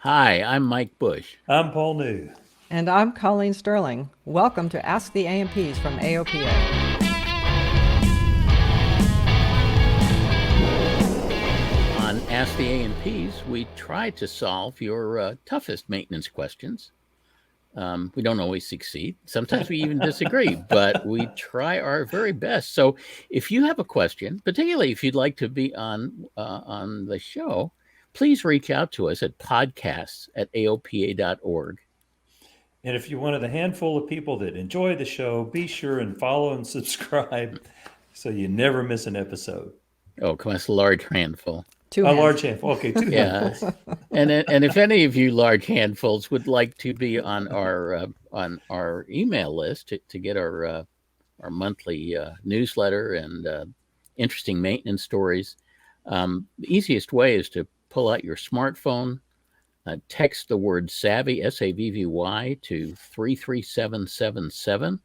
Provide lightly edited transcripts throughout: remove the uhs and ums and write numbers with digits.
Hi, I'm Mike Bush. I'm Paul New. And I'm Colleen Sterling. Welcome to Ask the A&Ps from AOPA. On Ask the A&Ps, we try to solve your toughest maintenance questions. We don't always succeed. Sometimes we even disagree, but we try our very best. So if you have a question, particularly if you'd like to be on the show, please reach out to us at podcasts@aopa.org. And if you're one of the handful of people that enjoy the show, be sure and follow and subscribe so you never miss an episode. Oh, come on, it's a large handful. A large handful. Okay, two Yeah, handfuls. and if any of you large handfuls would like to be on our email list to get our monthly newsletter and interesting maintenance stories, the easiest way is to pull out your smartphone, text the word savvy SAVVY to 33777,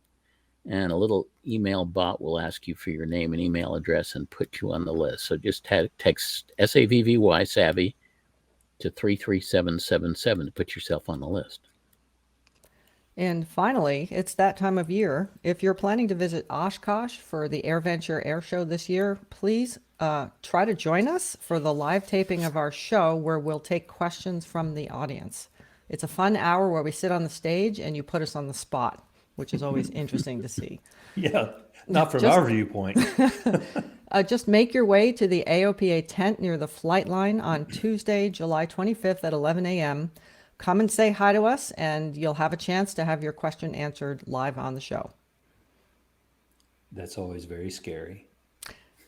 and a little email bot will ask you for your name and email address and put you on the list. So just text SAVVY savvy to 33777 to put yourself on the list. And finally, it's that time of year. If you're planning to visit Oshkosh for the AirVenture Air Show this year, please try to join us for the live taping of our show where we'll take questions from the audience. It's a fun hour where we sit on the stage and you put us on the spot, which is always interesting to see. Yeah, not from our viewpoint. Just make your way to the AOPA tent near the flight line on Tuesday, July 25th at 11 a.m. Come and say hi to us, and you'll have a chance to have your question answered live on the show. That's always very scary.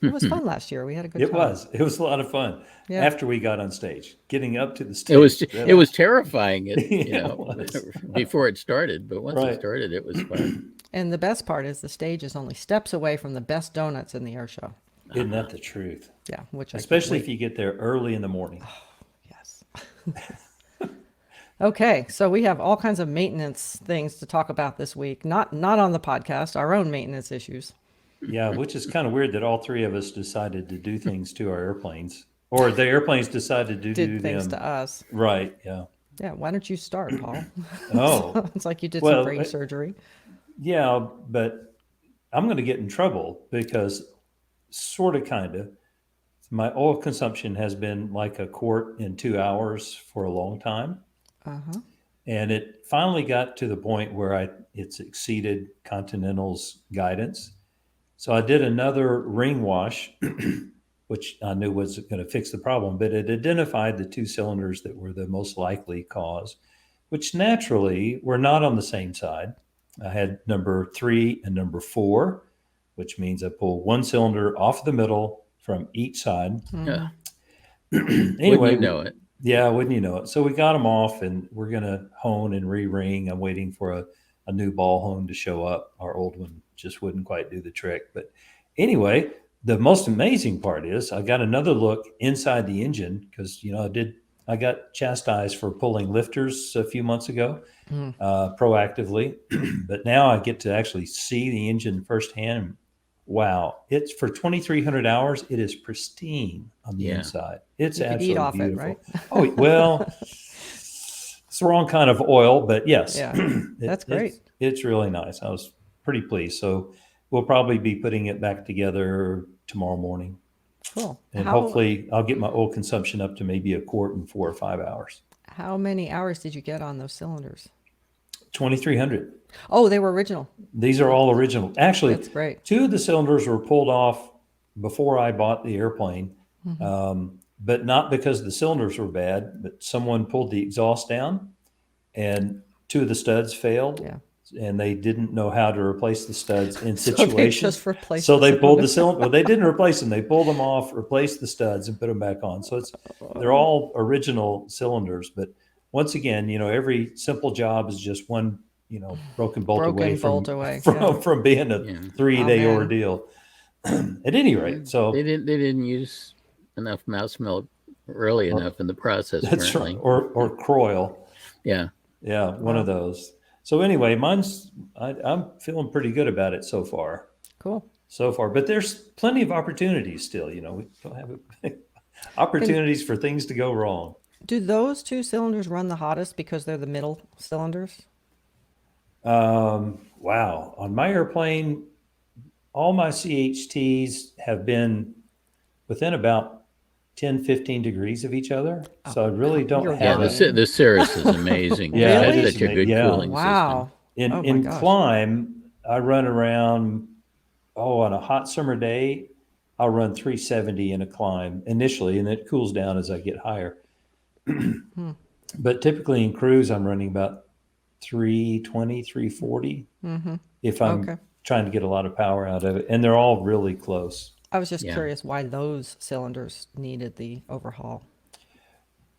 It was fun last year. We had a good It time. was. It was a lot of fun. Yeah. After we got on stage, getting up to the stage. It was terrifying Yeah, it was. before it started, but once Right. it started, it was fun. And the best part is the stage is only steps away from the best donuts in the air show. Isn't that the truth? Yeah, which I Especially if can't you get there early in the morning. wait. Yes. Okay, so we have all kinds of maintenance things to talk about this week. Not on the podcast, our own maintenance issues. Yeah, which is kind of weird that all three of us decided to do things to our airplanes, or the airplanes decided to do Did things them. to us. Right. Yeah. Yeah, why don't you start, Paul? Oh, It's like you did Well, some brain surgery. yeah, but I'm going to get in trouble because, sort of, kind of, my oil consumption has been like a quart in 2 hours for a long time, Uh-huh. and it finally got to the point where it's exceeded Continental's guidance. So I did another ring wash, which I knew was going to fix the problem, but it identified the two cylinders that were the most likely cause, which naturally were not on the same side. I had number 3 and number 4, which means I pull one cylinder off the middle from each side. Yeah. Anyway, Wouldn't you know it? yeah, wouldn't you know it? So we got them off, and we're going to hone and re-ring. I'm waiting for a new ball hone to show up. Our old one just wouldn't quite do the trick. But anyway, the most amazing part is I got another look inside the engine because I got chastised for pulling lifters a few months ago proactively, but now I get to actually see the engine firsthand. Wow, it's for 2,300 hours. It is pristine on the Yeah. inside. It's You could absolutely eat off beautiful. it, right? Oh well, it's the wrong kind of oil, but yes, Yeah, that's great. It's really nice. I was pretty pleased. So we'll probably be putting it back together tomorrow morning, Cool. and hopefully I'll get my oil consumption up to maybe a quart in 4 or 5 hours. How many hours did you get on those cylinders? 2,300. Oh, they were original. These are all original. Actually, That's great. 2 of the cylinders were pulled off before I bought the airplane, but not because the cylinders were bad, but someone pulled the exhaust down and 2 of the studs failed. Yeah. And they didn't know how to replace the studs in So they situations. just replaced So the they pulled the cylinder. cylinder. Well, they didn't replace them. They pulled them off, replaced the studs, and put them back on. So they're all original cylinders. But once again, every simple job is just one, broken bolt away from being a 3-day man. ordeal. At any rate, so They didn't use enough mouse milk early enough in the process. that's Apparently. right. Or Croyle. Yeah. Yeah, one of those. So anyway, I'm feeling pretty good about it so far. Cool. But there's plenty of opportunities still. We don't have opportunities for things to go wrong. Do those two cylinders run the hottest because they're the middle cylinders? Wow. On my airplane, all my CHTs have been within about 10, 15 degrees of each other. So I really don't You're Yeah, have the lying. the Cirrus is amazing. Yeah, It it has is such a good yeah. cooling system. Wow. In Oh my in gosh. climb, I run around, on a hot summer day, I'll run 370 in a climb initially, and it cools down as I get higher. But typically in cruise, I'm running about 320, 340 if I'm Okay. trying to get a lot of power out of it. And they're all really close. I was just Yeah. curious why those cylinders needed the overhaul.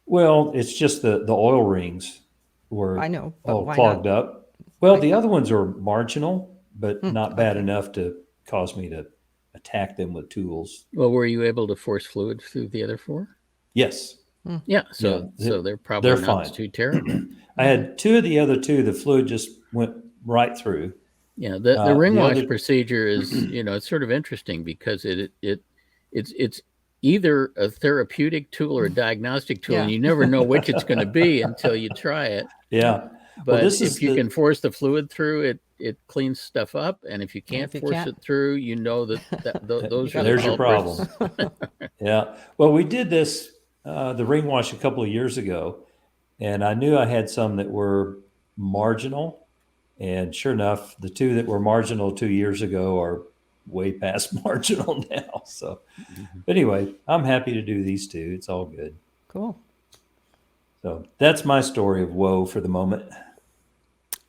Well, it's just the oil rings were I know, but all why clogged not? up. Well, Why- the other ones are marginal, but not bad okay. enough to cause me to attack them with tools. Well, were you able to force fluid through the other four? Yes. Yeah, so Yeah, they're probably they're not fine. too terrible. I had two of the other two, the fluid just went right through. Yeah, the ring the wash other- procedure is, it's sort of interesting because it's either a therapeutic tool or a diagnostic tool, and Yeah. you never know which it's going to be until you try it. Yeah. But this if is you can force the fluid through, it cleans stuff up, and if you can't if you force can't- it through, you know that those are the There's your culprits. problem. Yeah. Well, we did this, the ring wash a couple of years ago, and I knew I had some that were marginal. And sure enough, the two that were marginal 2 years ago are way past marginal now. So, but anyway, I'm happy to do these two. It's all good. Cool. So that's my story of woe for the moment.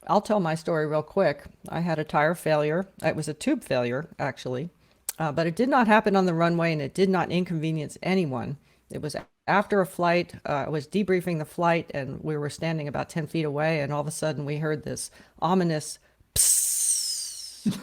I'll tell my story real quick. I had a tire failure. It was a tube failure, actually, but it did not happen on the runway and it did not inconvenience anyone. It was after a flight. I was debriefing the flight and we were standing about 10 feet away, and all of a sudden we heard this ominous sound.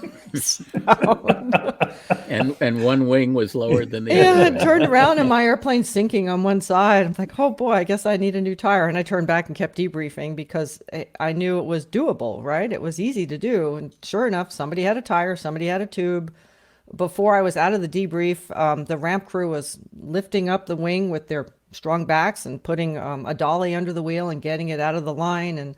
And one wing was lower than the And other. it turned around and my airplane's sinking on one side. I'm like, oh boy, I guess I need a new tire. And I turned back and kept debriefing because I knew it was doable, right? It was easy to do. And sure enough, somebody had a tire, somebody had a tube. Before I was out of the debrief, the ramp crew was lifting up the wing with their strong backs and putting a dolly under the wheel and getting it out of the line. And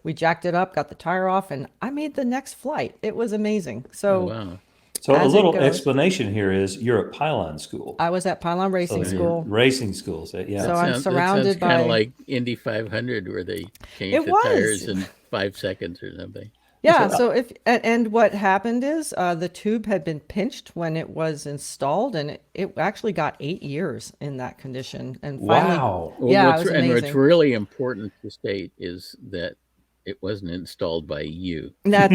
we jacked it up, got the tire off, and I made the next flight. It was amazing. So Wow. So a As it little goes. explanation here is you're at pylon school. I was at Pylon Racing So School. Racing schools. Yeah. So I'm That surrounded kind by- of like Indy 500 where they change It the was. tires in 5 seconds or something. Yeah, so if and what happened is the tube had been pinched when it was installed, and it actually got 8 years in that condition. And finally, Wow. yeah, it what's, was and what's amazing. really important to state is that it wasn't installed by you. That's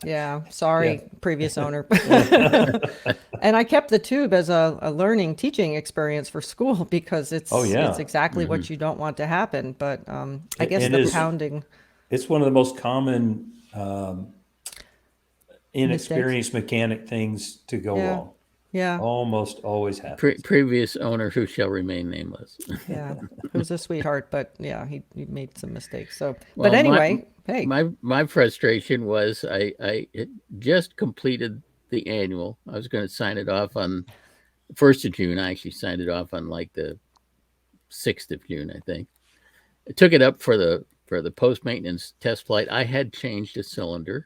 yeah. Sorry, previous owner. And I kept the tube as a learning teaching experience for school because it's Oh, yeah. it's exactly what you don't want to happen. But I guess It the is. pounding. It's one of the most common inexperienced mechanic things to go Yeah. wrong. Yeah. Almost always happens. Previous owner who shall remain nameless. Yeah, it was a sweetheart, but yeah, he made some mistakes. So, Well, but anyway, hey, My frustration was I had just completed the annual. I was going to sign it off on the 1st of June. I actually signed it off on like the 6th of June, I think. I took it up for the post maintenance test flight. I had changed a cylinder,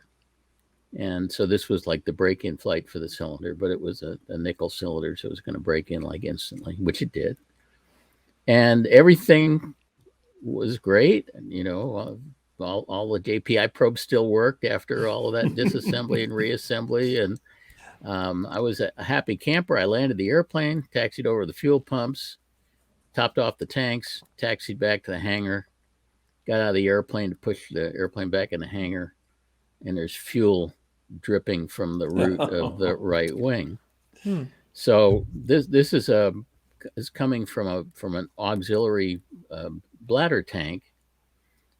and so this was like the break-in flight for the cylinder, but it was a nickel cylinder, so it was going to break in like instantly, which it did. And everything was great, and all the JPI probes still worked after all of that disassembly and reassembly, and I was a happy camper. I landed the airplane, taxied over the fuel pumps, topped off the tanks, taxied back to the hangar, got out of the airplane to push the airplane back in the hangar, and there's fuel dripping from the root of the right wing. So this is coming from an auxiliary bladder tank.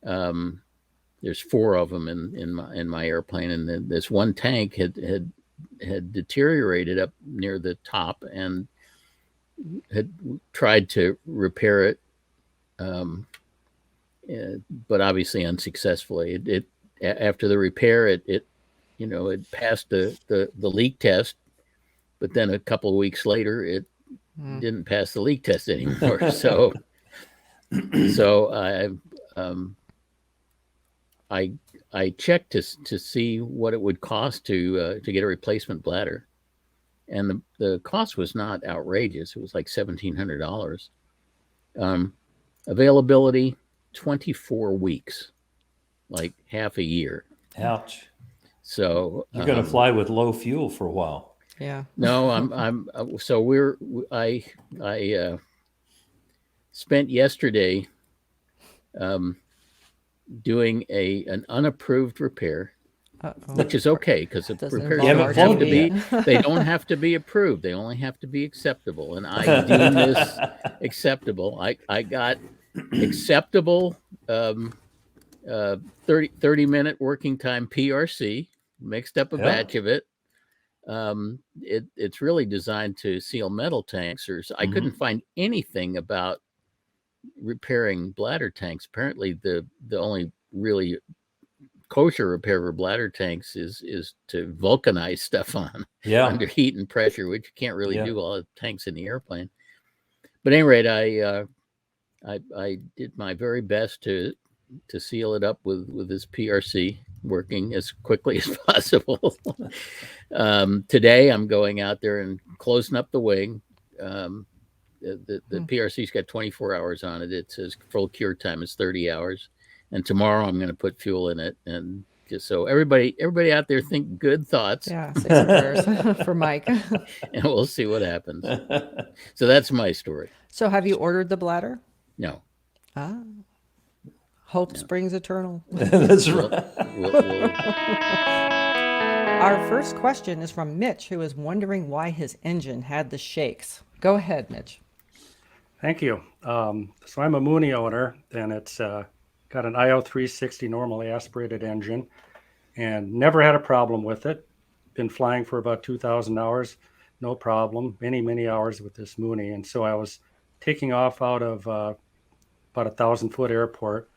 There's 4 of them in my airplane, and then this one tank had deteriorated up near the top and had tried to repair it, but obviously unsuccessfully. It after the repair, it passed the leak test, but then a couple of weeks later, it didn't pass the leak test anymore. So So I I checked to see what it would cost to get a replacement bladder, and the cost was not outrageous. It was like $1,700. Um, Availability 24 weeks, like half a year. Ouch. So You're going to fly with low fuel for a while. Yeah. no, I'm so I spent yesterday doing an unapproved repair, Uh-oh. which is okay because Doesn't repairs involve don't have to RTB. be they don't have to be approved. They only have to be acceptable, and I deem this acceptable. I got acceptable 30-minute working time PRC, mixed up a Yeah. batch of it. It's really designed to seal metal tanks, or I couldn't find anything about repairing bladder tanks. Apparently, the only really kosher repair for bladder tanks is to vulcanize stuff on Yeah. under heat and pressure, which you can't really Yeah. do all the tanks in the airplane. But at any rate, I did my very best to seal it up with this PRC working as quickly as possible. Today, I'm going out there and closing up the wing. The PRC's got 24 hours on it. It says full cure time is 30 hours. And tomorrow I'm going to put fuel in it. And just so everybody out there think good thoughts. Yeah, say some prayers for Mike. And we'll see what happens. So that's my story. So have you ordered the bladder? No. Ah. Hope springs eternal. That's right. We'll Our first question is from Mitch, who is wondering why his engine had the shakes. Go ahead, Mitch. Thank you. So I'm a Mooney owner, and it's got an IO360 normally aspirated engine, and never had a problem with it. Been flying for about 2,000 hours, no problem. Many hours with this Mooney, and so I was taking off out of about 1,000-foot airport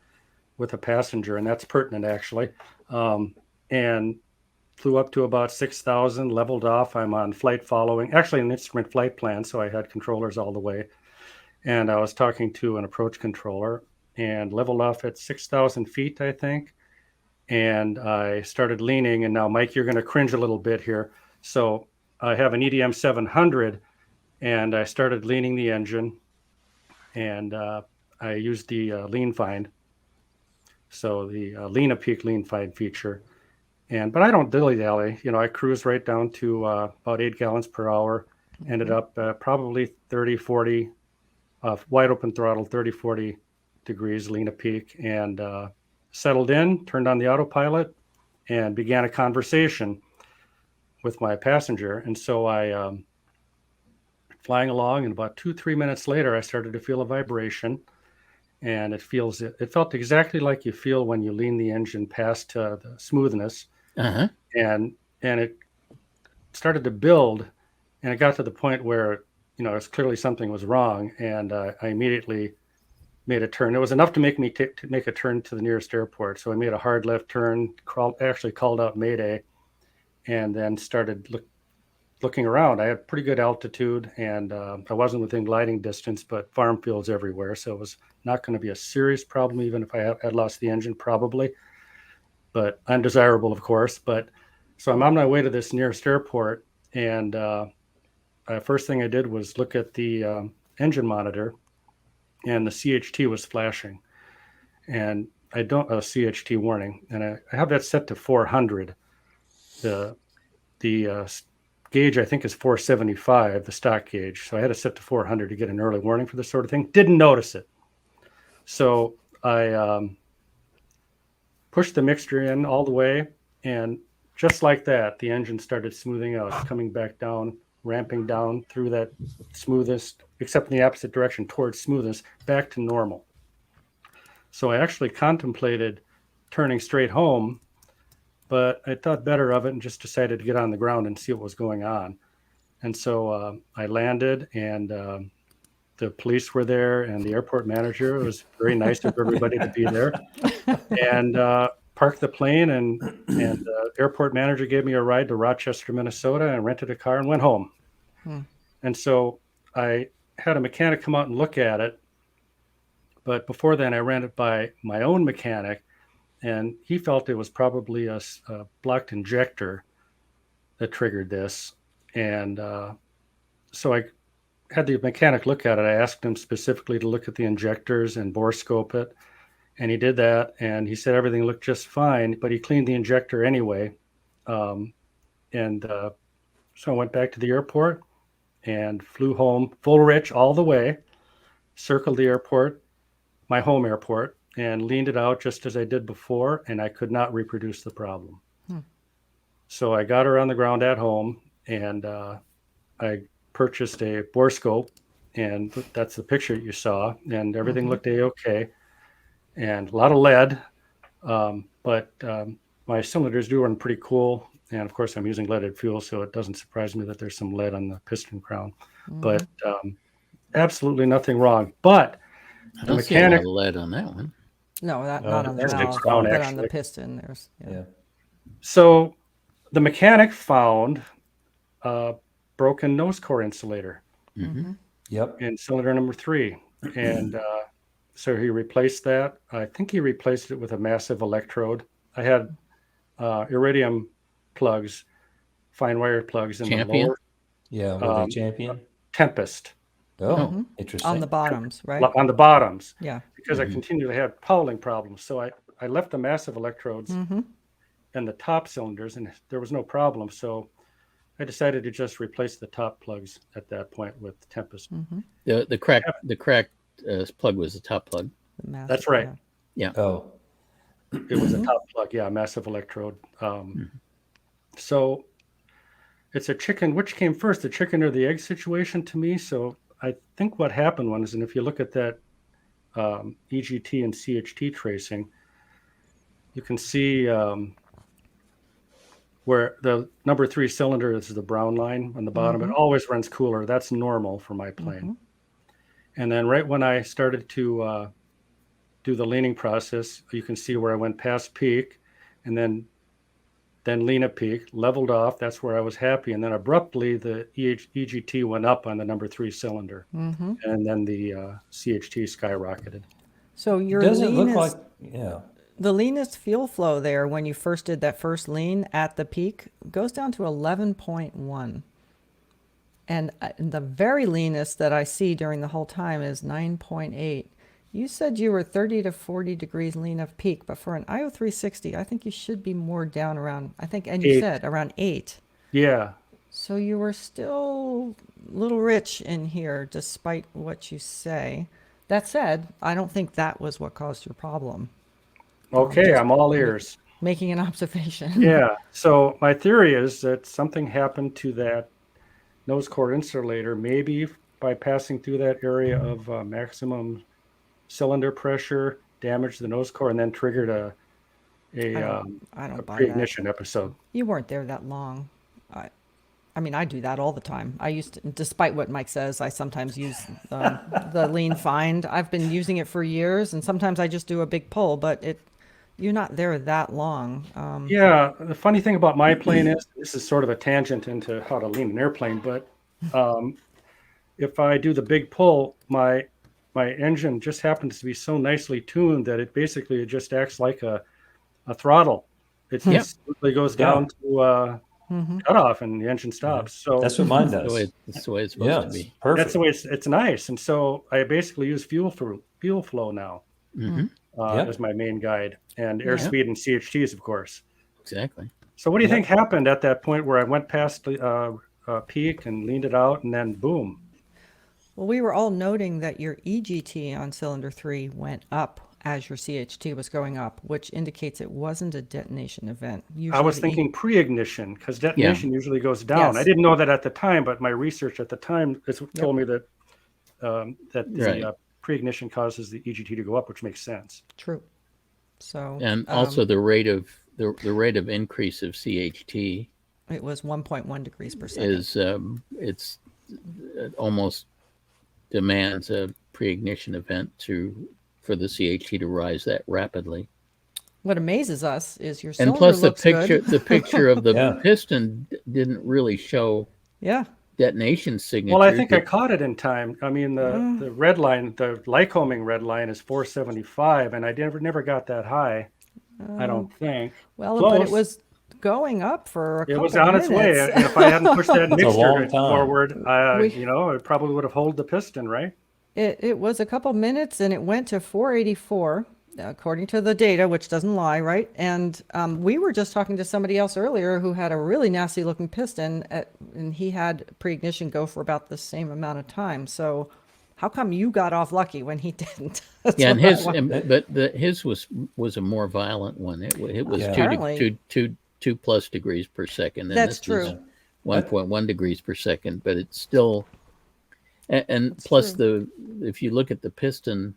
with a passenger, and that's pertinent actually, and flew up to about 6,000, leveled off. I'm on flight following, actually an instrument flight plan, so I had controllers all the way. And I was talking to an approach controller and leveled off at 6,000 feet, I think. And I started leaning, and now, Mike, you're going to cringe a little bit here. So I have an EDM 700, and I started leaning the engine, and I used the lean find. So the lean a peak lean find feature. But I don't dilly-dally. I cruised right down to about 8 gallons per hour, ended up probably 30, 40, wide open throttle, 30, 40 degrees, lean a peak, and settled in, turned on the autopilot, and began a conversation with my passenger. And so I, flying along, and about 2-3 minutes later, I started to feel a vibration. And it felt exactly like you feel when you lean the engine past the smoothness. Uh-huh. And it started to build, and it got to the point where it's clearly something was wrong, and I immediately made a turn. It was enough to make me to make a turn to the nearest airport. So I made a hard left turn, actually called out Mayday, and then started looking around. I had pretty good altitude, and I wasn't within gliding distance, but farm fields everywhere, so it was not going to be a serious problem, even if I had lost the engine, probably. But undesirable, of course. But so I'm on my way to this nearest airport, and first thing I did was look at the engine monitor, and the CHT was flashing, and I don't a CHT warning, and I have that set to 400. The gauge, I think, is 475, the stock gauge. So I had it set to 400 to get an early warning for this sort of thing. Didn't notice it. So I pushed the mixture in all the way, and just like that, the engine started smoothing out, coming back down, ramping down through that smoothest, except in the opposite direction, towards smoothness, back to normal. So I actually contemplated turning straight home, but I thought better of it and just decided to get on the ground and see what was going on. And so I landed, and the police were there, and the airport manager. It was very nice of everybody to be there. And parked the plane, and the airport manager gave me a ride to Rochester, Minnesota, and rented a car and went home. And so I had a mechanic come out and look at it But before then, I ran it by my own mechanic, and he felt it was probably a blocked injector that triggered this. And so I had the mechanic look at it. I asked him specifically to look at the injectors and bore scope it. And he did that, and he said everything looked just fine, but he cleaned the injector anyway. So I went back to the airport and flew home full rich all the way, circled the airport, my home airport, and leaned it out just as I did before, and I could not reproduce the problem. So I got her on the ground at home, and I purchased a bore scope, and that's the picture you saw, and everything looked A-okay, and a lot of lead, but my cylinders do run pretty cool, and of course I'm using leaded fuel, so it doesn't surprise me that there's some lead on the piston crown, but absolutely nothing wrong. But I the don't see a lot mechanic, of lead on that one. No, not on the there's the valve, crown, but on actually. the piston. There's Yeah. so the mechanic found a broken nose core insulator Yep. in cylinder number 3, and so he replaced that. I think he replaced it with a massive electrode. I had iridium plugs, fine wire plugs in Champion? the lower Yeah. Were they champion? Tempest Oh, interesting. on the bottoms, right? on the bottoms, Yeah. because I continued to have fouling problems. So I left the massive electrodes and the top cylinders, and there was no problem. So I decided to just replace the top plugs at that point with Tempest. The cracked plug was the top plug. The massive, That's right. yeah. Oh, It was a top plug, yeah, massive electrode. So it's a chicken. Which came first, the chicken or the egg situation to me? So I think what happened was, and if you look at that EGT and CHT tracing, you can see where the number 3 cylinder is the brown line on the bottom. It always runs cooler. That's normal for my plane. And then right when I started to do the leaning process, you can see where I went past peak and then lean at peak, leveled off. That's where I was happy. And then abruptly the EGT went up on the number 3 cylinder. And then the CHT skyrocketed. So your doesn't look leanest, like, yeah. the leanest fuel flow there when you first did that first lean at the peak goes down to 11.1. And the very leanest that I see during the whole time is 9.8. You said you were 30 to 40 degrees lean of peak, but for an IO360, I think you should be more down around, I think, and you 8. said around 8. Yeah. So you were still a little rich in here, despite what you say. That said, I don't think that was what caused your problem. Okay, I'm all ears. Making an observation. Yeah. So my theory is that something happened to that nose core insulator, maybe by passing through that area of maximum cylinder pressure, damaged the nose core, and then triggered a I don't buy that. pre-ignition episode. You weren't there that long. I mean, I do that all the time. I used to, despite what Mike says, I sometimes use the lean find. I've been using it for years, and sometimes I just do a big pull, but you're not there that long. Yeah, the funny thing about my plane is, this is sort of a tangent into how to lean an airplane, but if I do the big pull, my engine just happens to be so nicely tuned that it basically just acts like a throttle. It just simply goes down to cut off and the engine stops. So That's what mine does. That's the way it's supposed to be. Perfect. that's the way it's nice. And so I basically use fuel flow now as my main guide, and airspeed and CHTs, of course. Exactly. So what do you think happened at that point where I went past the peak and leaned it out, and then boom? Well, we were all noting that your EGT on cylinder 3 went up as your CHT was going up, which indicates it wasn't a detonation event. Usually I was thinking pre-ignition, because detonation usually goes down. Yes. I didn't know that at the time, but my research at the time told me that the pre-ignition causes the EGT to go up, which makes sense. True. So And also the rate of increase of CHT it was 1.1 degrees per second. is it almost demands a pre-ignition event for the CHT to rise that rapidly. What amazes us is your And cylinder plus looks good. the picture of the piston didn't really show Yeah. detonation signature. Well, I think I caught it in time. I mean, the red line, the Lycoming red line is 475, and I never got that high. I don't think. Well, Close. but it was going up for a couple It was on its way. minutes. And if I hadn't pushed that That's a long mixture time. forward, We- it probably would have held the piston, right? It was a couple minutes and it went to 484, according to the data, which doesn't lie, right? And we were just talking to somebody else earlier who had a really nasty looking piston, and he had pre-ignition go for about the same amount of time. So how come you got off lucky when he didn't? That's Yeah, and what I his, want- his was a more violent one. It was Yeah. Apparently. two plus degrees per second. And That's this is true. 1.1 degrees per second, but it's still, and plus if you look at the piston,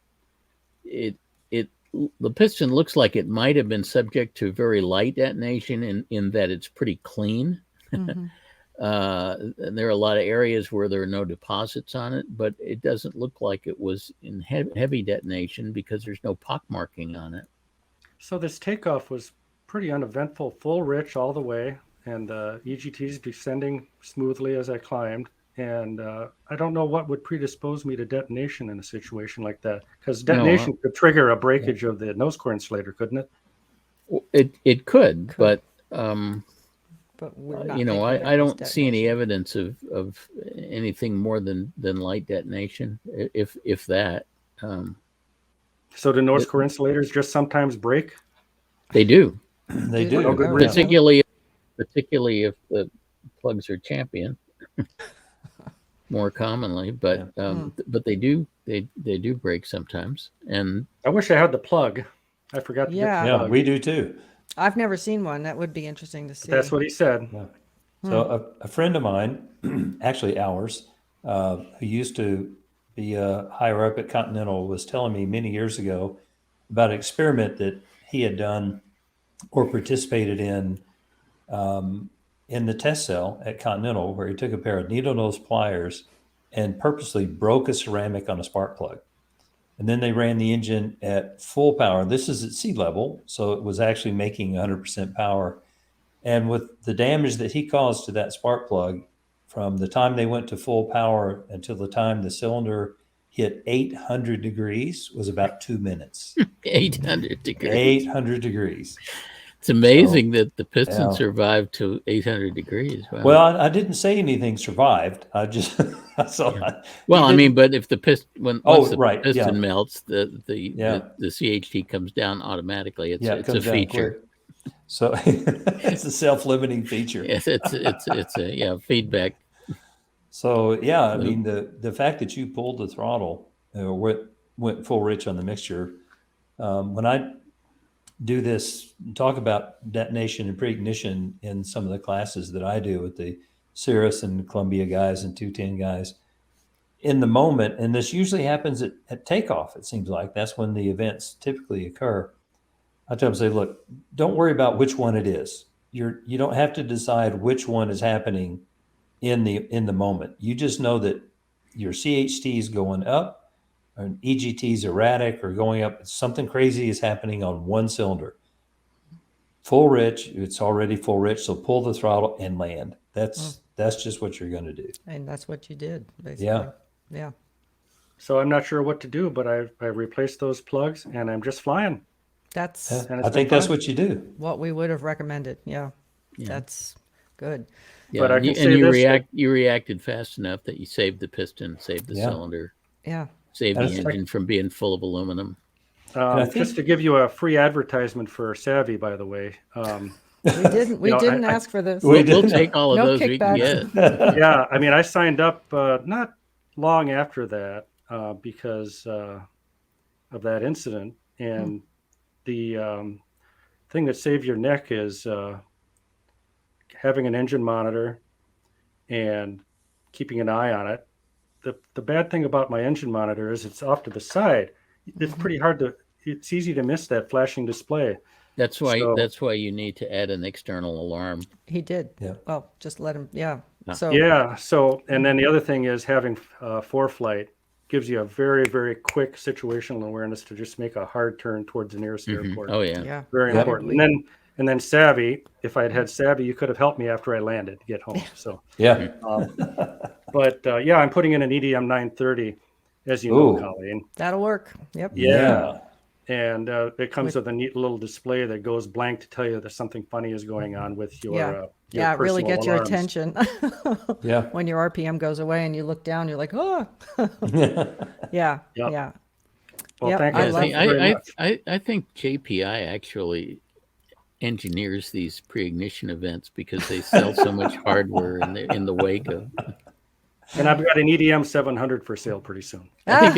the piston looks like it might have been subject to very light detonation in that it's pretty clean. Mhm. And there are a lot of areas where there are no deposits on it, but it doesn't look like it was in heavy detonation because there's no pockmarking on it. So this takeoff was pretty uneventful, full rich all the way, and EGTs descending smoothly as I climbed. And I don't know what would predispose me to detonation in a situation like that, because detonation could trigger a breakage of the nose core insulator, couldn't it? It could, but But we're not you know, thinking that I it was don't see any detonation. evidence of anything more than light detonation, if that. So the nose core insulators just sometimes break. They do, They Dude, do. oh, good Yeah. particularly if the plugs are champion. More commonly, but they do break sometimes, and I wish I had the plug. I forgot to Yeah. get the Yeah, plug. we do too. I've never seen one. That would be interesting to see. That's what he said. So a friend of mine, actually ours, who used to be higher up at Continental, was telling me many years ago about an experiment that he had done or participated in the test cell at Continental, where he took a pair of needle nose pliers and purposely broke a ceramic on a spark plug. And then they ran the engine at full power. This is at sea level, so it was actually making 100% power. And with the damage that he caused to that spark plug, from the time they went to full power until the time the cylinder hit 800 degrees was about 2 minutes. 800 degrees. 800 degrees. It's amazing that the piston Yeah. survived to 800 degrees. Wow. Well, I didn't say anything survived. I just Well, I mean, but if the piston once the right, piston yeah. melts, the Yeah. CHT comes down automatically. It's it it's a comes down feature. quick. So it's a self-limiting feature. Yes, it's a feedback. So yeah, I mean the fact that you pulled the throttle or went full rich on the mixture. When I do this, talk about detonation and pre-ignition in some of the classes that I do with the Cirrus and Columbia guys and 210 guys, in the moment, and this usually happens at takeoff, it seems like that's when the events typically occur. I tell them, say, look, don't worry about which one it is. You don't have to decide which one is happening in the moment. You just know that your CHT is going up, or EGT is erratic or going up. Something crazy is happening on one cylinder. Full rich, it's already full rich, so pull the throttle and land. That's just what you're going to do. And that's what you did, basically. Yeah. Yeah. So I'm not sure what to do, but I replaced those plugs and I'm just flying. That's And it's I think been that's fun. what you do. what we would have recommended. Yeah. Yeah. That's good. Yeah, But I and can you, say and this, you reacted fast enough that you saved the piston, saved the Yeah. cylinder, Yeah. saved And the it's engine from being full of aluminum. I think- just to give you a free advertisement for Savvy, by the way. We know, didn't I- ask for this. We We'll did. take all of No those we can kickbacks. get. Yeah, I mean, I signed up not long after that because of that incident. And the thing that saved your neck is having an engine monitor and keeping an eye on it. The bad thing about my engine monitor is it's off to the side. It's pretty hard to. It's easy to miss that flashing display. That's why So- you need to add an external alarm. He did. Yeah. Well, just let him. Yeah. Yeah. So Yeah. So, and then the other thing is having ForeFlight gives you a very, very quick situational awareness to just make a hard turn towards the nearest airport. Oh yeah. yeah. Very Yeah. important. And then And then Savvy, if I had had Savvy, you could have helped me after I landed to get home. So, Yeah. but yeah, I'm putting in an EDM 930, as you know, Ooh. Colleen. That'll work. Yep. Yeah. And it comes with a neat little display that goes blank to tell you that something funny is going on with your Yeah, it really personal gets your alarms. attention. Yeah. When your RPM goes away and you look down, you're like, oh. Yeah. Yep. Yeah. Well, Yep, thank I you love very much. I think JPI actually engineers these pre-ignition events because they sell so much hardware in the wake of. And I've got an EDM 700 for sale pretty soon. I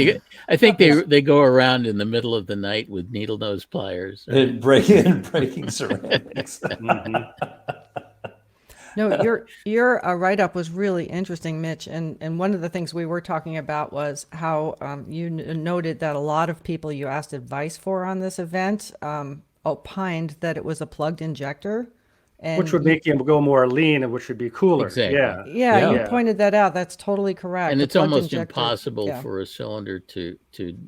think they go around in the middle of the night with needle nose pliers. And breaking ceramics. Mhm. No, your write-up was really interesting, Mitch. And one of the things we were talking about was how you noted that a lot of people you asked advice for on this event opined that it was a plugged injector. And Which would make him go more lean and which would be cooler. Exactly. Yeah. Yeah, you Yeah. pointed that out. That's totally correct. And The it's plugged almost injector- impossible yeah. for a cylinder to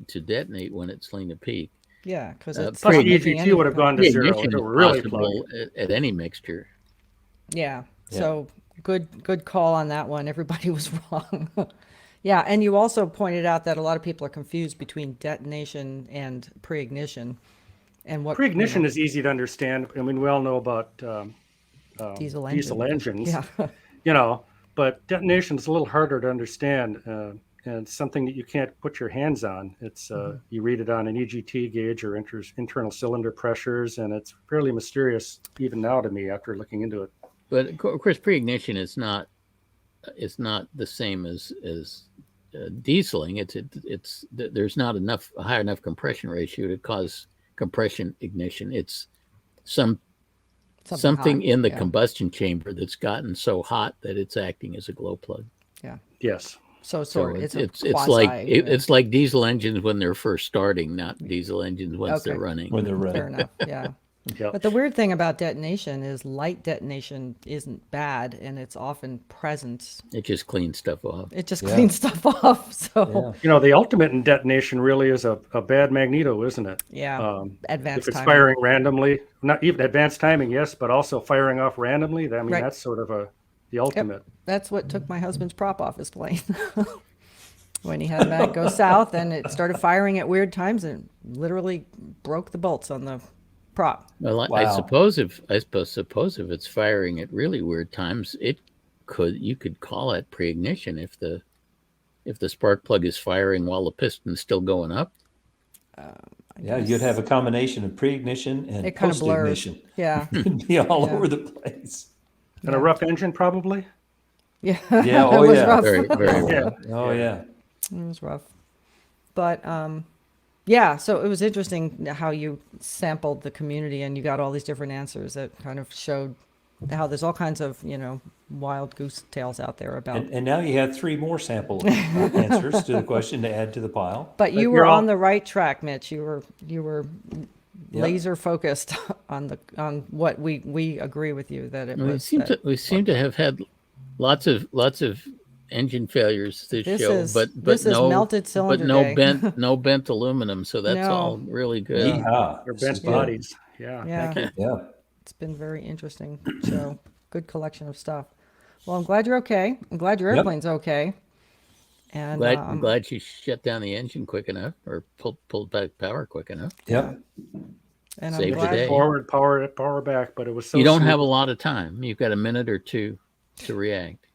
detonate when it's lean to peak. Yeah, because it's Plus not the making EGT would have gone to The zero. ignition If it is were really possible plugged. at any mixture. Yeah. Yeah. So good call on that one. Everybody was wrong. Yeah, and you also pointed out that a lot of people are confused between detonation and pre-ignition, and what Pre-ignition is easy to understand. I mean, we all know about diesel engines, Yeah. you know, but detonation is a little harder to understand. And it's something that you can't put your hands on. It's you read it on an EGT gauge or internal cylinder pressures, and it's fairly mysterious even now to me after looking into it. But of course, pre-ignition is not the same as dieseling. It's there's not a high enough compression ratio to cause compression ignition. It's something hot, in the yeah. combustion chamber that's gotten so hot that it's acting as a glow plug. Yes. So So it's it's like diesel engines when they're first starting, not diesel engines once Okay. they're running. When they're fair running. enough. Yeah. Yep. But the weird thing about detonation is light detonation isn't bad, and it's often present. It just cleans stuff off. It just Yeah. cleans stuff off. So You know, the ultimate in detonation really is a bad magneto, isn't it? yeah, advanced If it's timing. firing randomly, not even advanced timing, yes, but also firing off randomly. I mean, Right. that's sort of the ultimate. That's what took my husband's prop off his plane. When he had a mag go south and it started firing at weird times and literally broke the bolts on the prop. Well, I Wow. suppose if it's firing at really weird times, you could call it pre-ignition if the spark plug is firing while the piston's still going up. Yeah, you'd have a combination of pre-ignition and It kind of blurs. post-ignition. Yeah. It'd be all Yeah. over the place. And a rough engine, probably. Yeah. Yeah, It oh was yeah. rough. Very, very Yeah. well. Oh yeah. It was rough. But yeah, so it was interesting how you sampled the community and you got all these different answers that kind of showed how there's all kinds of, wild goose tales out there about. And now you have 3 more sample answers to the question to add to the pile. But you you're were all- on the right track, Mitch. You were Yep. laser focused on what we agree with you that it We was. seem that- to we seem to have had lots of engine failures this show, but this is no melted but cylinder no day. bent aluminum, so that's No. all really good. Yeehaw. Or This is bent good. bodies. Yeah. Yeah. Thank you. Yeah. It's been very interesting. So good collection of stuff. Well, I'm glad you're okay. I'm glad your Yep. airplane's okay. And I'm glad you shut down the engine quick enough or pulled back power quick enough. Yep. and I'm Saved the glad. day. Forward, power back, but it was so You don't smooth. have a lot of time. You've got a minute or two to react.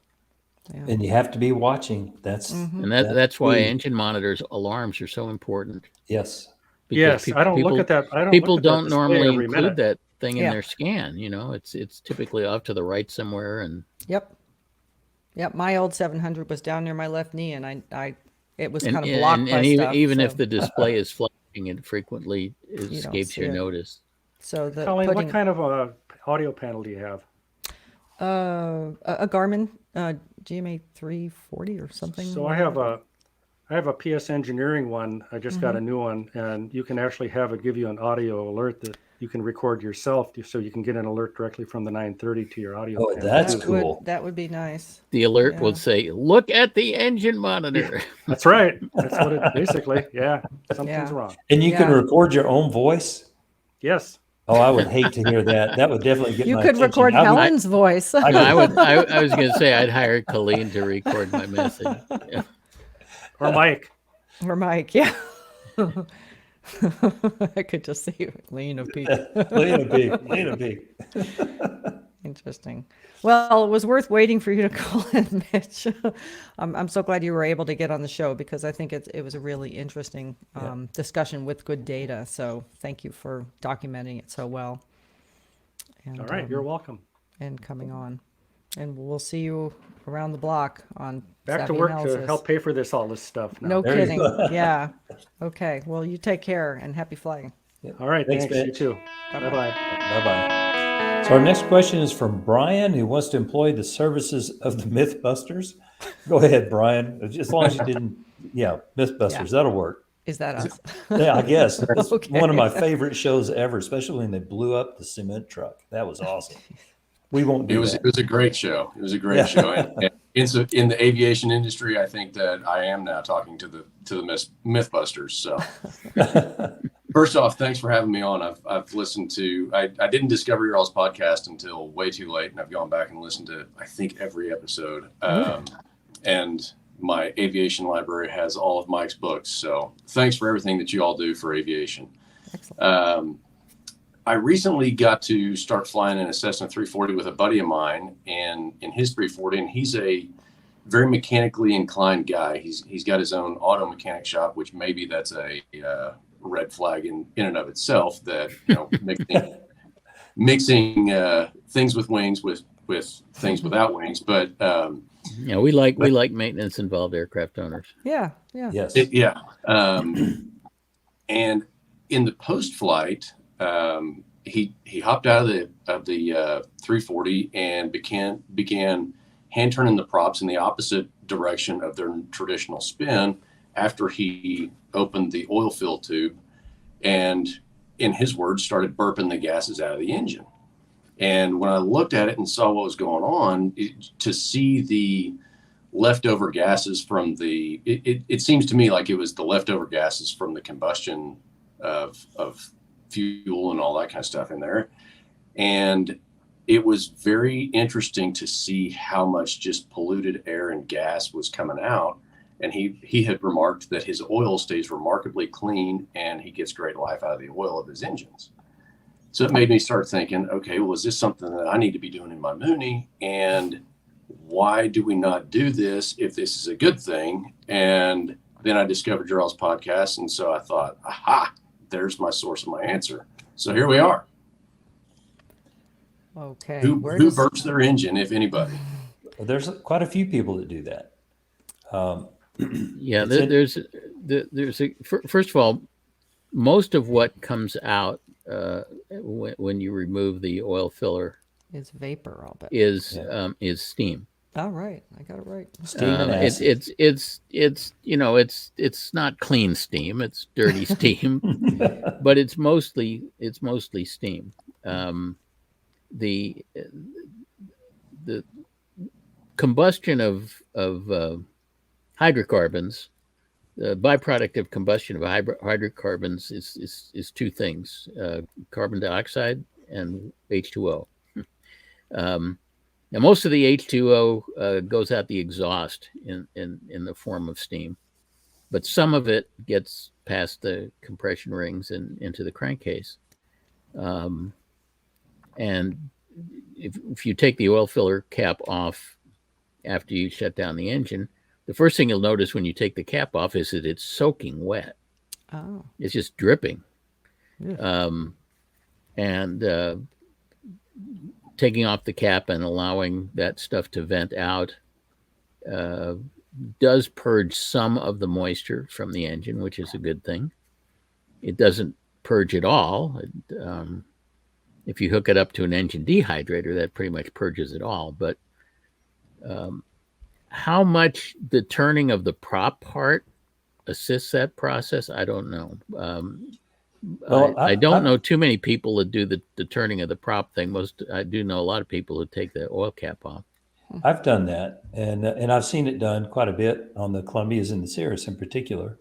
Yeah. And you have to be watching. That's And that's why key. engine monitors alarms are so important. Yes. Because Yes, peop- I don't people, look at that. I don't. people look at that don't display normally every include minute. that thing in Yeah. their scan. It's typically off to the right somewhere, and Yep. My old 700 was down near my left knee, and it was and, kind of blocked and, by and even, stuff. even so, if the display is flashing, it frequently don't escapes see your it. notice. so the Colleen, putting what kind of a audio panel do you have? a Garmin GMA 340 or something. So I have a PS Engineering one. I just got a new one, and you can actually have it give you an audio alert that you can record yourself, so you can get an alert directly from the 930 to your audio. Oh, panel. that's that cool. that would be nice. The alert Yeah. will say, "Look at the engine monitor." That's right. That's what it basically. Yeah, something's Yeah. wrong. And you can Yeah. record your own voice. Yes. Oh, I would hate to hear that. That would definitely get You my could attention. record Helen's voice. No, I was going to say I'd hire Colleen to record my message. Yeah. Or Mike. Or Mike, yeah. I could just see Lena P. Lena B. Interesting. Well, it was worth waiting for you to call in, Mitch. I'm so glad you were able to get on the show because I think it was a really interesting discussion with good data. So thank you for documenting it so well. And, All right, you're welcome. And coming on. And we'll see you around the block on Back to Savvy work Analysis. to help pay for all this stuff now. No There you kidding. go. Yeah. Okay. Well, you take care and happy flying. All right, Thanks, thanks. You Mitch. too. Bye-bye. Bye-bye. Bye-bye. So our next question is from Brian, who wants to employ the services of the Mythbusters. Go ahead, Brian. As long as you didn't, Mythbusters, Yeah. that'll work. Is that us? Yeah, I guess. It's Okay. one of my favorite shows ever, especially when they blew up the cement truck. That was awesome. We won't do that. It was a great show. It was a great show. And in the aviation industry, I think that I am now talking to the Mythbusters. So first off, thanks for having me on. I've listened to, I didn't discover your all's podcast until way too late. And I've gone back and listened to, I think, every episode. And my aviation library has all of Mike's books. So thanks for everything that you all do for aviation. Excellent. I recently got to start flying an Cessna 340 with a buddy of mine and in his 340, and he's a very mechanically inclined guy. He's got his own auto mechanic shop, which maybe that's a red flag in and of itself, that, you know, mixing things with wings with things without wings. But Yeah, we like maintenance involved aircraft owners. Yeah. Yeah. Yes. And in the post flight, he hopped out of the 340 and began hand turning the props in the opposite direction of their traditional spin after he opened the oil fill tube, and in his words, started burping the gases out of the engine. And when I looked at it and saw what was going on, to see the leftover gases from it seems to me like it was the leftover gases from the combustion of fuel and all that kind of stuff in there. And it was very interesting to see how much just polluted air and gas was coming out. And he had remarked that his oil stays remarkably clean and he gets great life out of the oil of his engines. So it made me start thinking, okay, well, is this something that I need to be doing in my Mooney? And why do we not do this if this is a good thing? And then I discovered your all's podcast. And so I thought, aha, there's my source of my answer. So here we are. Okay. Who burps their engine, if anybody? There's quite a few people that do that. Yeah, there's first of all, most of what comes out when you remove the oil filler Is vapor, I'll bet. is steam. All right. I got it right. Steam and acid. It's not clean steam, it's dirty steam, but it's mostly steam. The combustion of hydrocarbons, the byproduct of combustion of hydrocarbons is two things: carbon dioxide and H2O. Now, most of the H2O goes out the exhaust in the form of steam, but some of it gets past the compression rings and into the crankcase. And if you take the oil filler cap off after you shut down the engine, the first thing you'll notice when you take the cap off is that it's soaking wet. Oh. It's just dripping. Yeah. Taking off the cap and allowing that stuff to vent out does purge some of the moisture from the engine, which is a good thing. It doesn't purge it all. If you hook it up to an engine dehydrator, that pretty much purges it all. But how much the turning of the prop part assists that process, I don't know. I don't know too many people that do the turning of the prop thing. I do know a lot of people who take the oil cap off. I've done that, and I've seen it done quite a bit on the Columbias and the Cirrus in particular.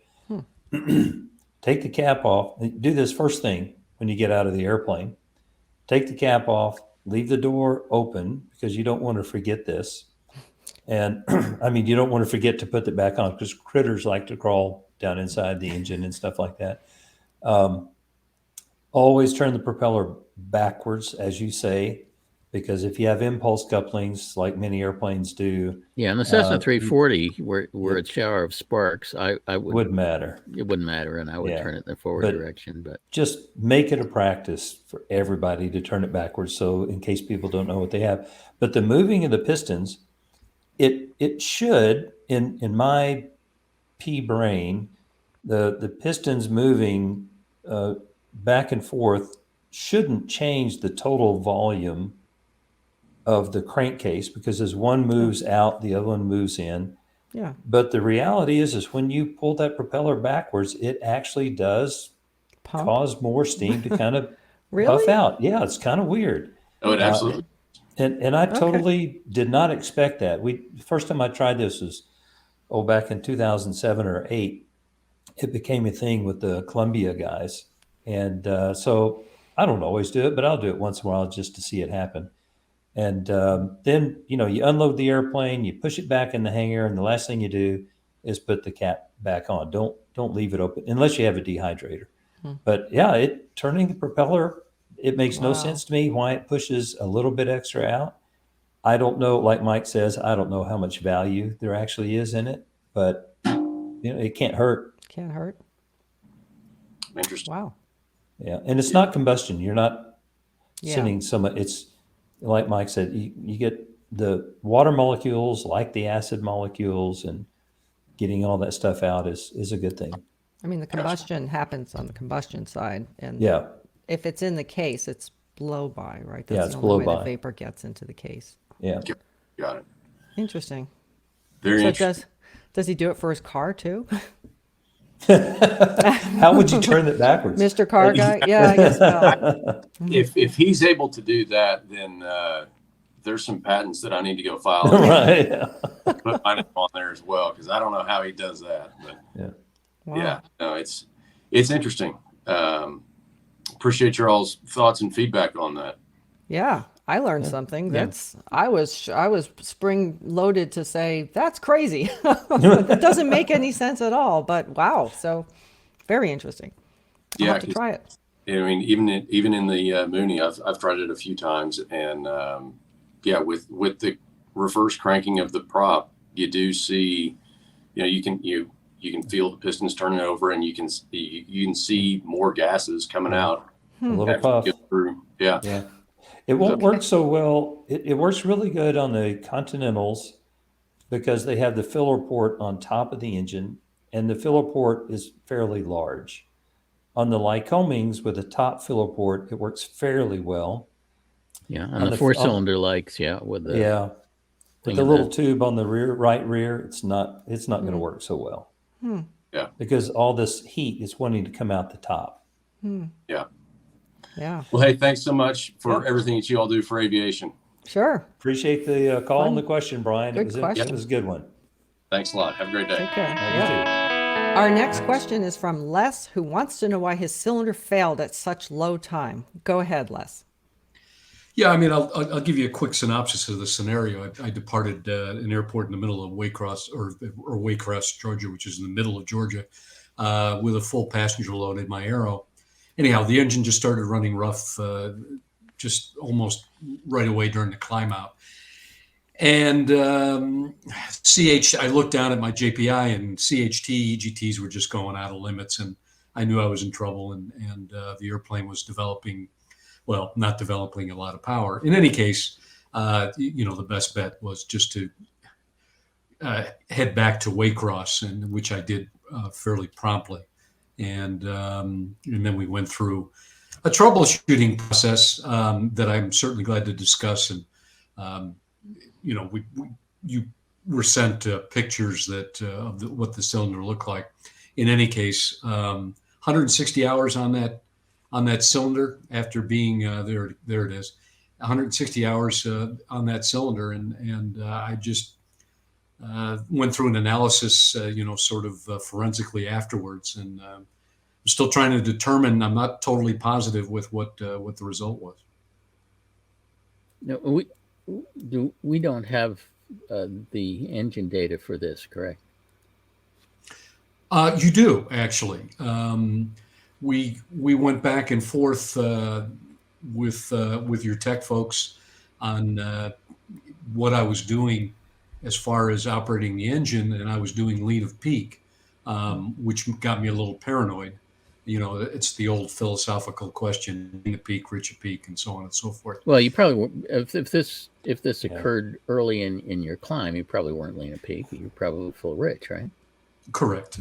Take the cap off. Do this first thing when you get out of the airplane. take the cap off, leave the door open because you don't want to forget this. And I mean, you don't want to forget to put it back on because critters like to crawl down inside the engine and stuff like that. Always turn the propeller backwards, as you say, because if you have impulse couplings like many airplanes do, Yeah, and the Cessna 340, where it's shower of sparks, I would wouldn't matter. it wouldn't matter, and I would Yeah. turn it in the forward But- direction. But Just make it a practice for everybody to turn it backwards. So in case people don't know what they have, but the moving of the pistons, it should in my pea brain, the pistons moving back and forth shouldn't change the total volume of the crankcase because as one moves out, the other one moves in. Yeah. But the reality is when you pull that propeller backwards, it actually does Pump. cause more steam to kind of Really? puff out. Yeah, it's kind of weird. Oh, it absolutely. And I totally did not expect that. First time I tried this was back in 2007 or 8. It became a thing with the Columbia guys, and so I don't always do it, but I'll do it once in a while just to see it happen. And then you unload the airplane, you push it back in the hangar, and the last thing you do is put the cap back on. Don't leave it open unless you have a dehydrator. But yeah, turning the propeller, it makes no Wow. sense to me why it pushes a little bit extra out. I don't know, like Mike says, I don't know how much value there actually is in it, but it can't hurt. Can't hurt. Interesting. Wow. Yeah, and it's not combustion. You're not Yeah. sending so much. It's like Mike said, you get the water molecules like the acid molecules, and getting all that stuff out is a good thing. I mean, the combustion happens on the combustion side, and Yeah, if it's in the case, it's blow by, right? Yeah, That's it's the only way blow the by. vapor gets into the case. yeah. Got it. Interesting. Very So interesting. does he do it for his car too? How would you turn it backwards? Mr. Car Guy? Yeah, I guess so. If he's able to do that, then there's some patents that I need to go file. Right. Yeah. Put mine on there as well because I don't know how he does that. But Wow. yeah, no, it's interesting. Appreciate your all's thoughts and feedback on that. Yeah, I learned something. Yeah. I was spring loaded to say that's crazy. That doesn't make any sense at all. But wow, so very interesting. I'll Yeah, have to try it. I mean, even in the Mooney, I've tried it a few times, and with the reverse cranking of the prop, you do see, you can feel the pistons turning over, and you can see more gases coming out. A little after you puff. get through. Yeah. Yeah. It won't work so well. It works really good on the Continentals because they have the filler port on top of the engine, and the filler port is fairly large. On the Lycomings with the top filler port, it works fairly well. yeah, On on the the- four-cylinder likes, with the Yeah. With thing the in little the- tube on the right rear, it's not going to work so well. Yeah. Because all this heat is wanting to come out the top. Yeah. Yeah, Well, hey, thanks so much for Yeah. everything that you all do for aviation. sure. Appreciate the call Fun. and the question, Brian. Good question. It was a good one. Thanks a lot. Have a great day. Take care. You Yeah. too. Our next question is from Les, who wants to know why his cylinder failed at such low time. Go ahead, Les. Yeah, I mean, I'll give you a quick synopsis of the scenario. I departed an airport in the middle of Waycross or Waycross, Georgia, which is in the middle of Georgia, with a full passenger load in my Aero. Anyhow, the engine just started running rough, just almost right away during the climb out. And I looked down at my JPI, and CHT, EGTs were just going out of limits, and I knew I was in trouble. And the airplane was not developing a lot of power. In any case, the best bet was just to head back to Waycross, and which I did fairly promptly. And then we went through a troubleshooting process that I'm certainly glad to discuss. And you were sent pictures of what the cylinder looked like. In any case, 160 hours on that cylinder after being there it is, 160 hours on that cylinder, and I just went through an analysis, forensically afterwards, and I'm still trying to determine. I'm not totally positive with what the result was. No, we don't have the engine data for this, correct? You do actually. We went back and forth with your tech folks on what I was doing as far as operating the engine, and I was doing lean of peak, which got me a little paranoid. You know, it's the old philosophical question: lean of peak, rich of peak, and so on and so forth. Well, you probably if this occurred early in your climb, you probably weren't lean at peak. You were probably full rich, right? Correct.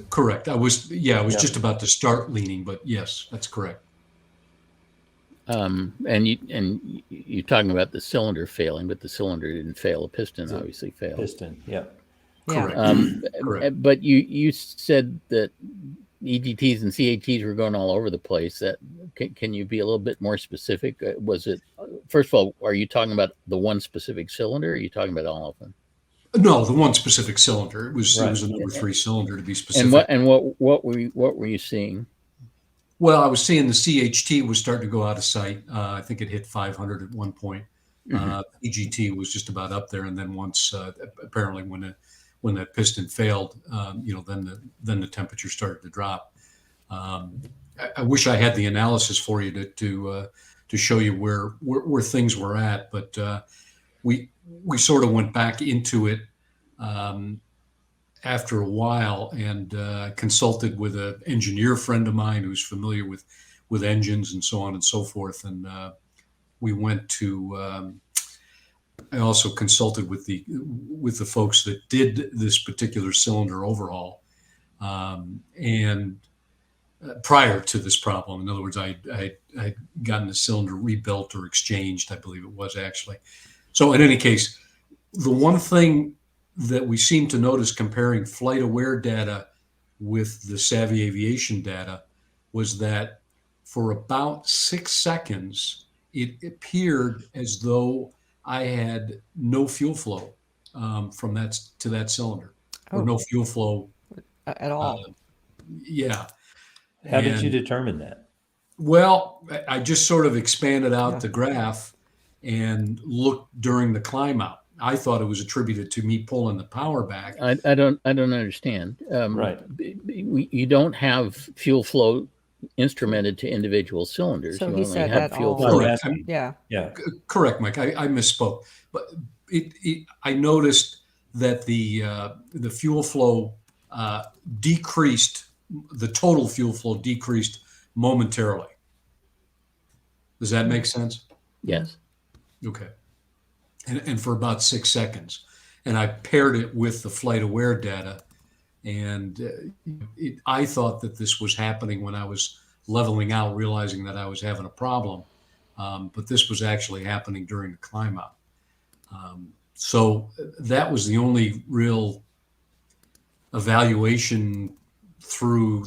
I was just about to start leaning, but yes, that's correct. And you're talking about the cylinder failing, but the cylinder didn't fail. A piston obviously failed. Piston, yeah. Correct. Correct. But you said that EGTs and CATs were going all over the place. That can you be a little bit more specific? Was it, first of all, are you talking about the one specific cylinder? Or are you talking about all of them? No, the one specific cylinder. It was Right. it was a number 3 cylinder to be specific. And what were you seeing? Well, I was seeing the CHT was starting to go out of sight. I think it hit 500 at one point. EGT was just about up there, and then once apparently when that piston failed, then the temperature started to drop. I wish I had the analysis for you to show you where things were at, but we sort of went back into it after a while and consulted with an engineer friend of mine who's familiar with engines and so on and so forth. And we went to. I also consulted with the folks that did this particular cylinder overhaul, and prior to this problem. In other words, I had gotten the cylinder rebuilt or exchanged, I believe it was actually. So in any case, the one thing that we seem to notice comparing flight aware data with the Savvy Aviation data was that for about 6 seconds, it appeared as though I had no fuel flow from that to that cylinder, or no fuel flow at all. Yeah. How did you determine that? Well, I just sort of expanded out the graph and looked during the climb out. I thought it was attributed to me pulling the power back. I don't understand. Right. You don't have fuel flow instrumented to individual cylinders. So you he only said have that fuel all. flow. Correct. Yeah. Correct, Mike. I misspoke. But I noticed that the fuel flow decreased. The total fuel flow decreased momentarily. Does that make sense? Yes. Okay. And for about 6 seconds. And I paired it with the flight aware data. And I thought that this was happening when I was leveling out, realizing that I was having a problem. But this was actually happening during the climb out. So that was the only real evaluation through,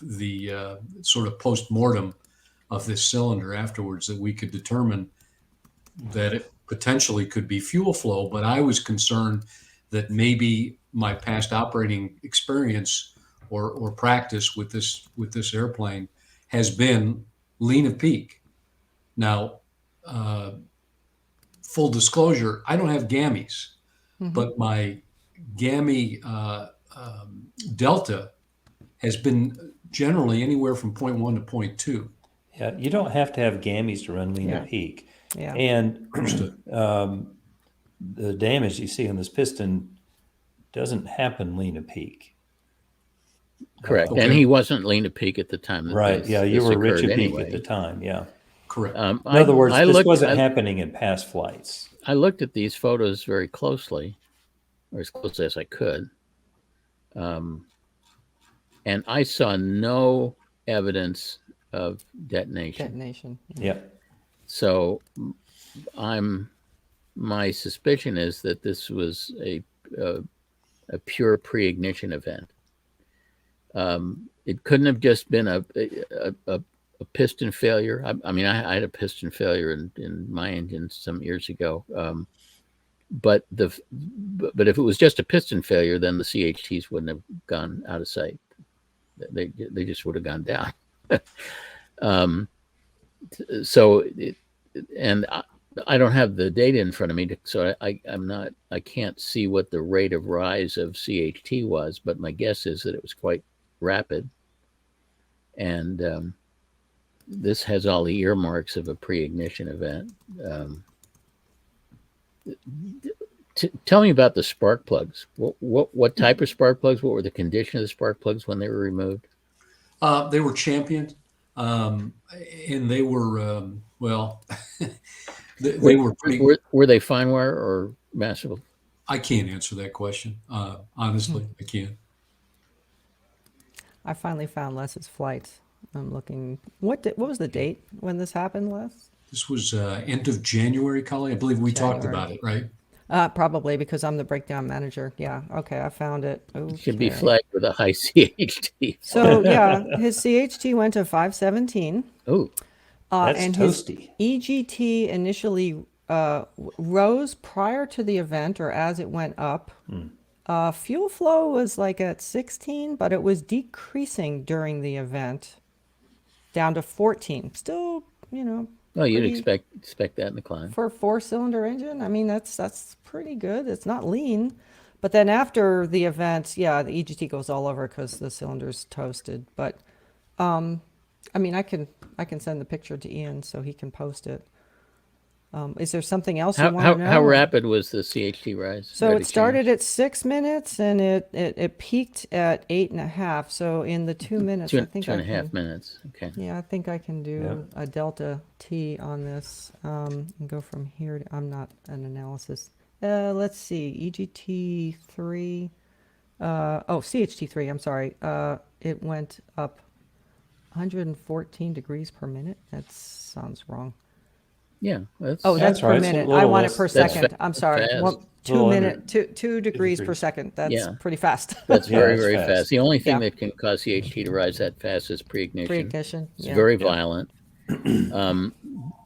the sort of post-mortem of this cylinder afterwards that we could determine that it potentially could be fuel flow. But I was concerned that maybe my past operating experience or practice with this airplane has been lean of peak. Now, full disclosure, I don't have GAMIs, but my GAMI delta has been generally anywhere from 0.1 to 0.2. Yeah, you don't have to have GAMIs to run lean to peak. Yeah. And the damage you see on this piston doesn't happen lean to peak. Correct. Okay. And he wasn't lean to peak at the time. Right. Yeah, you were rich occurred at peak anyway. at the time. Yeah. Correct. In other words, this wasn't happening in past flights. I looked at these photos very closely, or as closely as I could. And I saw no evidence of detonation. Yeah. So my suspicion is that this was a pure pre-ignition event. It couldn't have just been a piston failure. I mean, I had a piston failure in my engine some years ago. But if it was just a piston failure, then the CHTs wouldn't have gone out of sight. They just would have gone down. I don't have the data in front of me, so I can't see what the rate of rise of CHT was, but my guess is that it was quite rapid. And this has all the earmarks of a pre-ignition event. Tell me about the spark plugs. What type of spark plugs? What were the condition of the spark plugs when they were removed? They were championed, and they were well. They were pretty. Were they fine wire or massive? I can't answer that question. Honestly, I can't. I finally found Les's flights. I'm looking. What was the date when this happened, Les? This was end of January, Collie. I believe we talked January. about it, right? Probably because I'm the breakdown manager. Yeah. Okay, I found it. It should be Okay. flagged with a high CHT. So yeah, his CHT went to 517. Oh, That's and toasty. his EGT initially rose prior to the event or as it went up. Fuel flow was like at 16, but it was decreasing during the event down to 14. Still, well, you'd pretty- expect that in the climb. for a 4-cylinder engine. I mean, that's pretty good. It's not lean. But then after the event, yeah, the EGT goes all over because the cylinder's toasted. But I mean, I can send the picture to Ian so he can post it. Is there something else you want to know? How rapid was the CHT rise? So rate it of started change? at 6 minutes and it peaked at 8.5. So in the 2 minutes, I think two and I a half can, minutes. Okay. yeah, I think I can do a delta T on this and go from here to, I'm not an analysis. Let's see, EGT 3, CHT 3, I'm sorry. It went up 114 degrees per minute. That sounds wrong. Yeah. That's, Oh, that's That's per right. It's a minute. I little want less- it per That's second. I'm sorry. fast. One, 2 Little minute, under 2 degrees per degrees. second. That's Yeah. pretty fast. that's Yeah, very, it's very fast. fast. The only thing Yeah. that can cause CHT to rise that fast is pre-ignition. Pre-ignition. It's Yeah. very violent.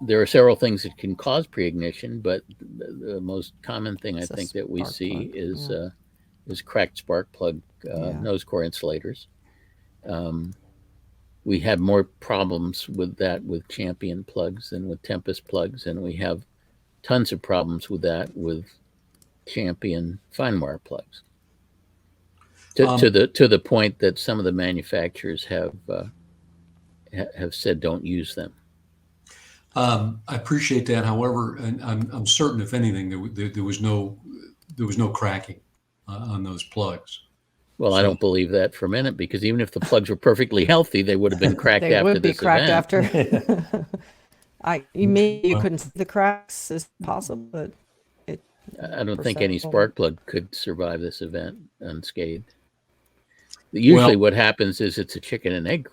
There are several things that can cause pre-ignition, but the most common thing It's I a think that we spark see plug, is cracked spark plug Yeah. nose core insulators. We have more problems with that with Champion plugs than with Tempest plugs, and we have tons of problems with that with Champion fine wire plugs. To the point that some of the manufacturers have said don't use them. I appreciate that. However, and I'm certain, if anything, there was no cracking on those plugs. Well, I So- don't believe that for a minute, because even if the plugs were perfectly healthy, they would have been cracked They after would be this cracked event. after. Maybe you couldn't see the cracks is possible, but I don't think any perceptible. spark plug could survive this event unscathed. Usually what happens is it's a chicken and egg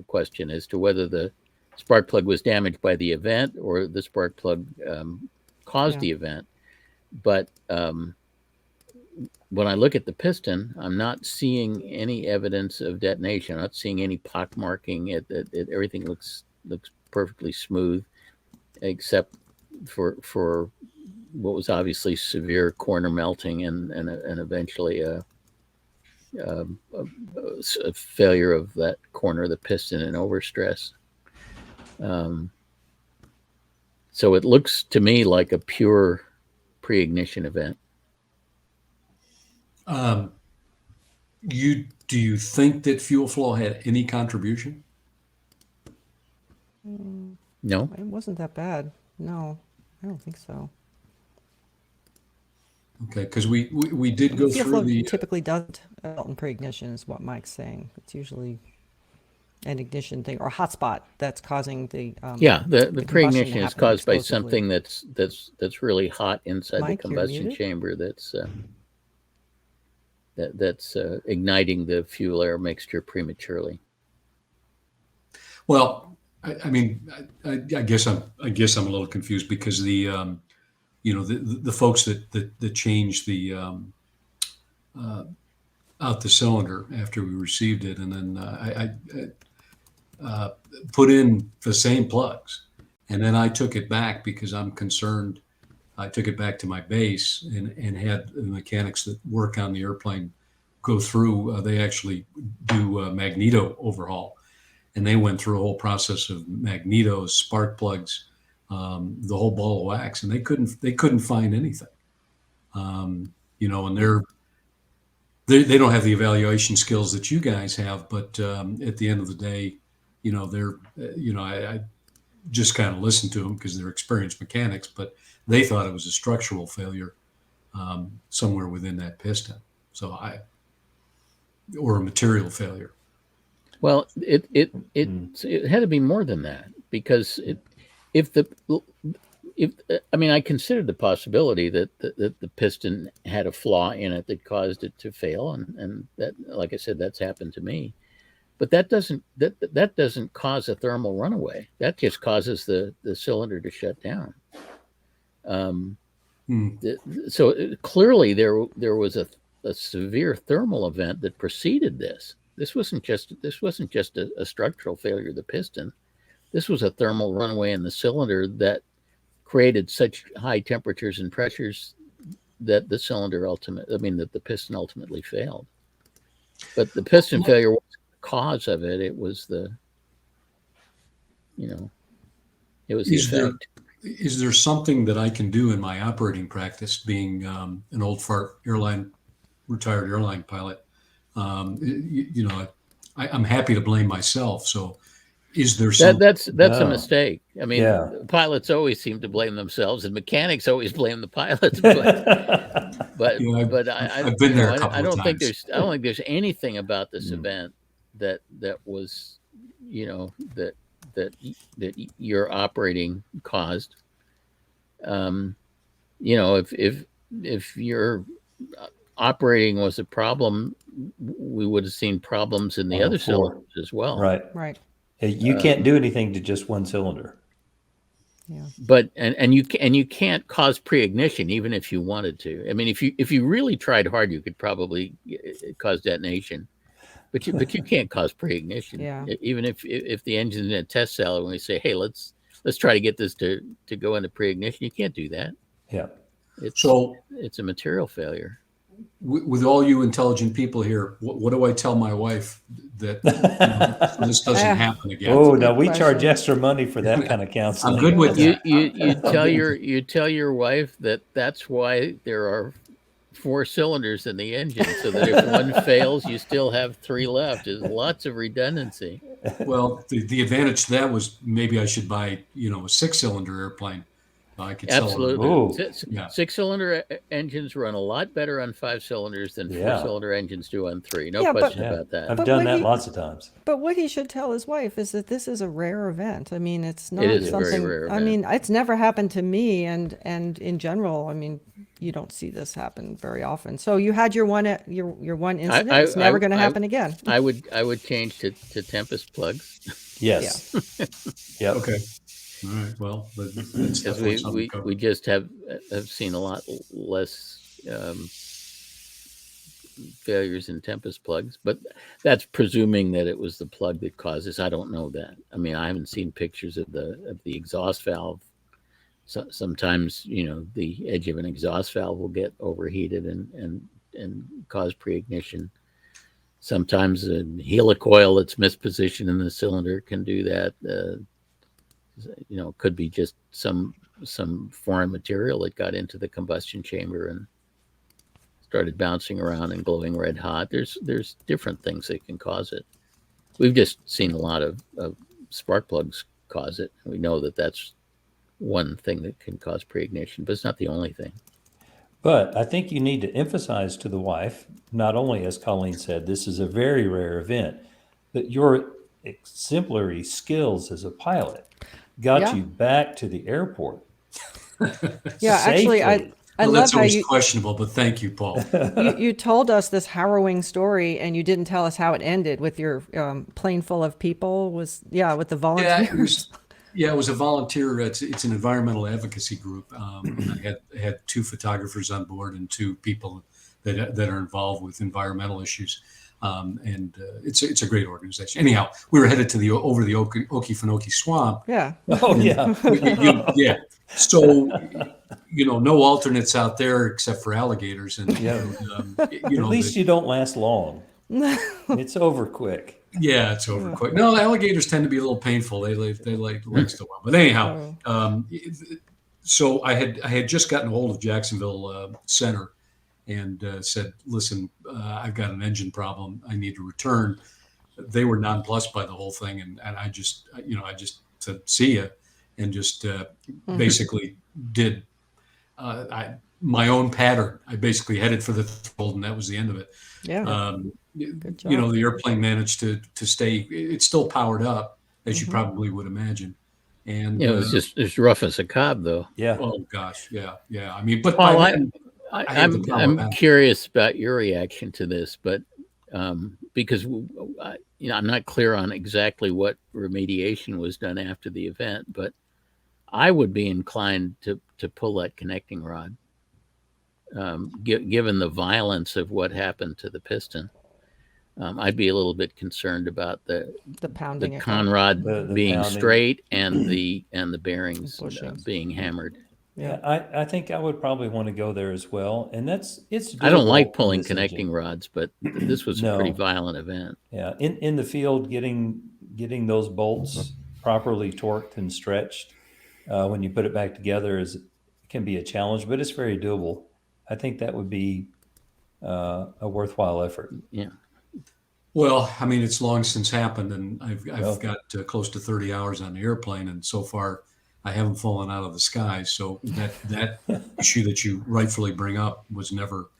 question as to whether the spark plug was damaged by the event or the spark plug caused Yeah. the event. But when I look at the piston, I'm not seeing any evidence of detonation. I'm not seeing any pock marking. Everything looks perfectly smooth, except for what was obviously severe corner melting and eventually a failure of that corner of the piston and overstress. So it looks to me like a pure pre-ignition event. Do you think that fuel flow had any contribution? No, it wasn't that bad. No, I don't think so. Okay, because we did go Fuel through flow the typically doesn't result in pre-ignition, is what Mike's saying. It's usually an ignition thing or a hotspot that's causing the the combustion pre-ignition to is happen caused by explosively. something that's really hot inside Mike, the you're combustion muted. chamber that's igniting the fuel air mixture prematurely. Well, I mean, I guess I'm a little confused because the folks that changed the out the cylinder after we received it, and then I put in the same plugs, and then I took it back because I'm concerned. I took it back to my base and had the mechanics that work on the airplane go through. They actually do a magneto overhaul. And they went through a whole process of magnetos, spark plugs, the whole ball of wax, and they couldn't find anything. You know, and they don't have the evaluation skills that you guys have, but at the end of the day, you know, I just kind of listened to them because they're experienced mechanics, but they thought it was a structural failure somewhere within that piston. Or a material failure. Well, it had to be more than that, because I considered the possibility that the piston had a flaw in it that caused it to fail, and that, like I said, that's happened to me. But that doesn't cause a thermal runaway. That just causes the cylinder to shut down. So clearly there was a severe thermal event that preceded this. This wasn't just a structural failure of the piston. This was a thermal runaway in the cylinder that created such high temperatures and pressures that the piston ultimately failed. But the piston failure wasn't the cause of it. It was the effect. Is there something that I can do in my operating practice, being an old fart retired airline pilot? I'm happy to blame myself. So is there something? That's a mistake. I mean, pilots always seem to blame themselves, and mechanics always blame the pilots. But I've been there a couple I don't of think times. I don't think there's anything about this event that was, that your operating caused. If your operating was a problem, we would have seen problems in the other cylinders as well. Right. You can't do anything to just one cylinder. Yeah. But you can't cause pre-ignition even if you wanted to. I mean, if you really tried hard, you could probably cause detonation. But you can't cause pre-ignition. Yeah. Even if the engine's in a test cell and we say, hey, let's try to get this to go into pre-ignition, you can't do that. Yeah. It's a material failure. With all you intelligent people here, what do I tell my wife that this doesn't happen again? Oh, no, we charge extra money for that kind of counseling. I'm good with that. You tell your wife that's why there are 4 cylinders in the engine, so that if one fails, you still have 3 left. There's lots of redundancy. Well, the advantage to that was maybe I should buy, a 6-cylinder airplane. I could sell Absolutely. Yeah. 6-cylinder engines run a lot better on 5 cylinders than 4-cylinder engines do on 3. No question about that. I've done that lots of times. But what he should tell his wife is that this is a rare event. I mean, it's not It is something. a very rare event. I mean, it's never happened to me, and in general, I mean, you don't see this happen very often. So you had your one incident. It's never going to happen again. I would change to Tempest plugs. Yes. Yeah. Yep. Okay. All right. Well, that's Because we just have seen a lot less failures in Tempest plugs, but that's presuming that it was the plug that caused this. I don't know that. I mean, I haven't seen pictures of the exhaust valve. So sometimes the edge of an exhaust valve will get overheated and cause pre-ignition. Sometimes a helicoil that's mispositioned in the cylinder can do that. Could be just some foreign material that got into the combustion chamber and started bouncing around and glowing red hot. There's different things that can cause it. We've just seen a lot of spark plugs cause it. We know that that's one thing that can cause pre-ignition, but it's not the only thing. But I think you need to emphasize to the wife, not only, as Colleen said, this is a very rare event, but your exemplary skills as a pilot got you back to the airport. Yeah, actually, I love that's how always you questionable, but thank you, Paul. you told us this harrowing story, and you didn't tell us how it ended with your plane full of people. With the volunteers. Yeah, it was a volunteer. It's an environmental advocacy group. I had 2 photographers on board and 2 people that are involved with environmental issues. And it's a great organization. Anyhow, we were headed to over the Okefenokee Swamp. Yeah. Oh, yeah. Yeah. So, no alternates out there except for alligators. And At least you don't last long. It's over quick. Yeah, it's over quick. No, alligators tend to be a little painful. They like lengths a while. But anyhow, so I had just gotten a hold of Jacksonville Center and said, listen, I've got an engine problem. I need to return. They were nonplussed by the whole thing, and I just said, see ya, and just basically did my own pattern. I basically headed for the threshold, and that was the end of it. Yeah. Good job. The airplane managed to stay. It's still powered up, as you probably would imagine. And it was just as rough as a cob, though. Yeah. Oh gosh, yeah. I mean, but Paul, by then, I'm curious about your reaction to this, but because I'm not clear on exactly what remediation was done after the event, but I would be inclined to pull that connecting rod, given the violence of what happened to the piston. I'd be a little bit concerned about the pounding, the conrod being pounding. straight and the bearings being hammered. Yeah, I think I would probably want to go there as well, and it's. I don't like doable in pulling this connecting engine. rods, but this was a pretty violent event. Yeah, in the field, getting those bolts properly torqued and stretched when you put it back together can be a challenge, but it's very doable. I think that would be a worthwhile effort. Yeah. Well, I mean, it's long since happened, and I've got close to 30 hours on the airplane, and so far I haven't fallen out of the sky. So that issue that you rightfully bring up was never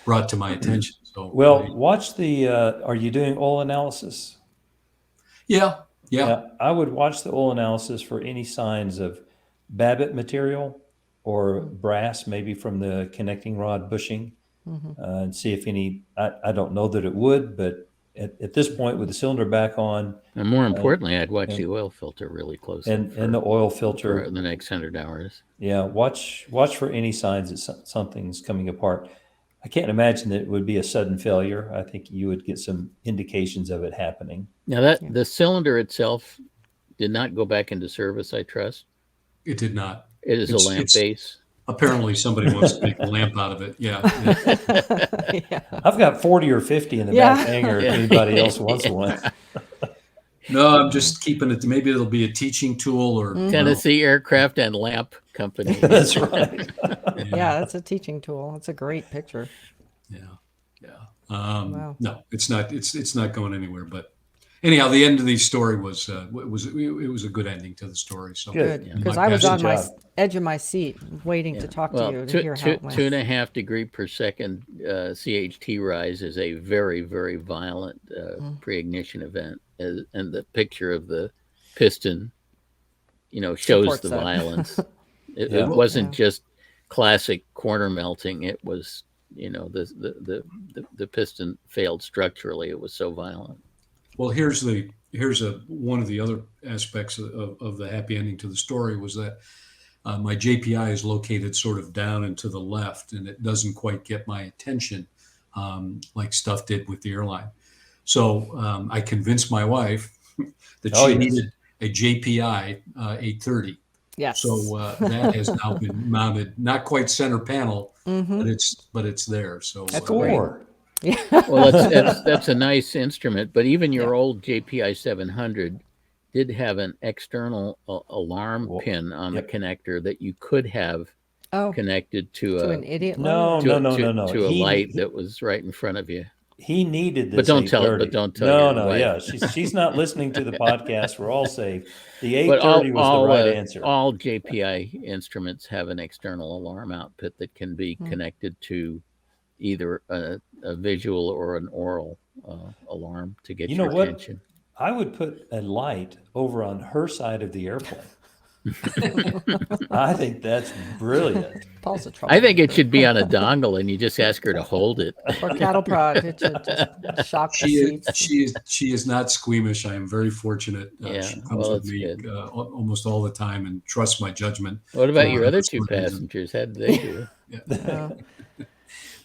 brought to my attention. So watch the. Are you doing oil analysis? Yeah. I would watch the oil analysis for any signs of Babbitt material or brass, maybe from the connecting rod bushing, and see if any. I don't know that it would, but at this point, with the cylinder back on, and more importantly, I'd watch the oil filter really closely and the oil filter for the next 100 hours. Yeah, watch for any signs that something's coming apart. I can't imagine that it would be a sudden failure. I think you would get some indications of it happening. Now the cylinder itself did not go back into service, I trust. It did not. It is a lamp base. Apparently somebody wants to make a lamp out of it. Yeah. I've got 40 or 50 in the back hangar if anybody else wants one. No, I'm just keeping it. Maybe it'll be a teaching tool or Tennessee Aircraft and Lamp Company. That's right. Yeah, that's a teaching tool. It's a great picture. Yeah. Wow. No, it's not. It's not going anywhere. But anyhow, the end of the story was it was a good ending to the story. So good, because I was on my edge of my seat waiting to talk to you to hear how it went. 2.5 degree per second CHT rise is a very, very violent pre-ignition event, and the picture of the piston, shows Supports the that. violence. It wasn't just classic corner melting. It was, the piston failed structurally. It was so violent. Well, here's one of the other aspects of the happy ending to the story was that my JPI is located sort of down and to the left, and it doesn't quite get my attention like stuff did with the airline. So I convinced my wife that she needed a JPI 830. Yes. So that has now been mounted, not quite center panel, but it's there. So That's Score. Yeah. Well, that's a nice instrument, but even your old JPI 700 did have an external alarm pin on the connector that you could have connected to an idiot No. to a light that was right in front of you. He needed this. But don't tell her. 830. But don't tell. No. Yeah, she's not listening to the podcast. We're all safe. The 830 was the right answer. All JPI instruments have an external alarm output that can be connected to either a visual or an oral alarm to get your attention. I would put a light over on her side of the airplane. I think that's brilliant. Paul's a trouble. I think it should be on a dongle, and you just ask her to hold it. Or cattle prod. It should just shock the seats. She is not squeamish. I am very fortunate. She comes with me almost all the time and trusts my judgment. What about your other two passengers? How did they do?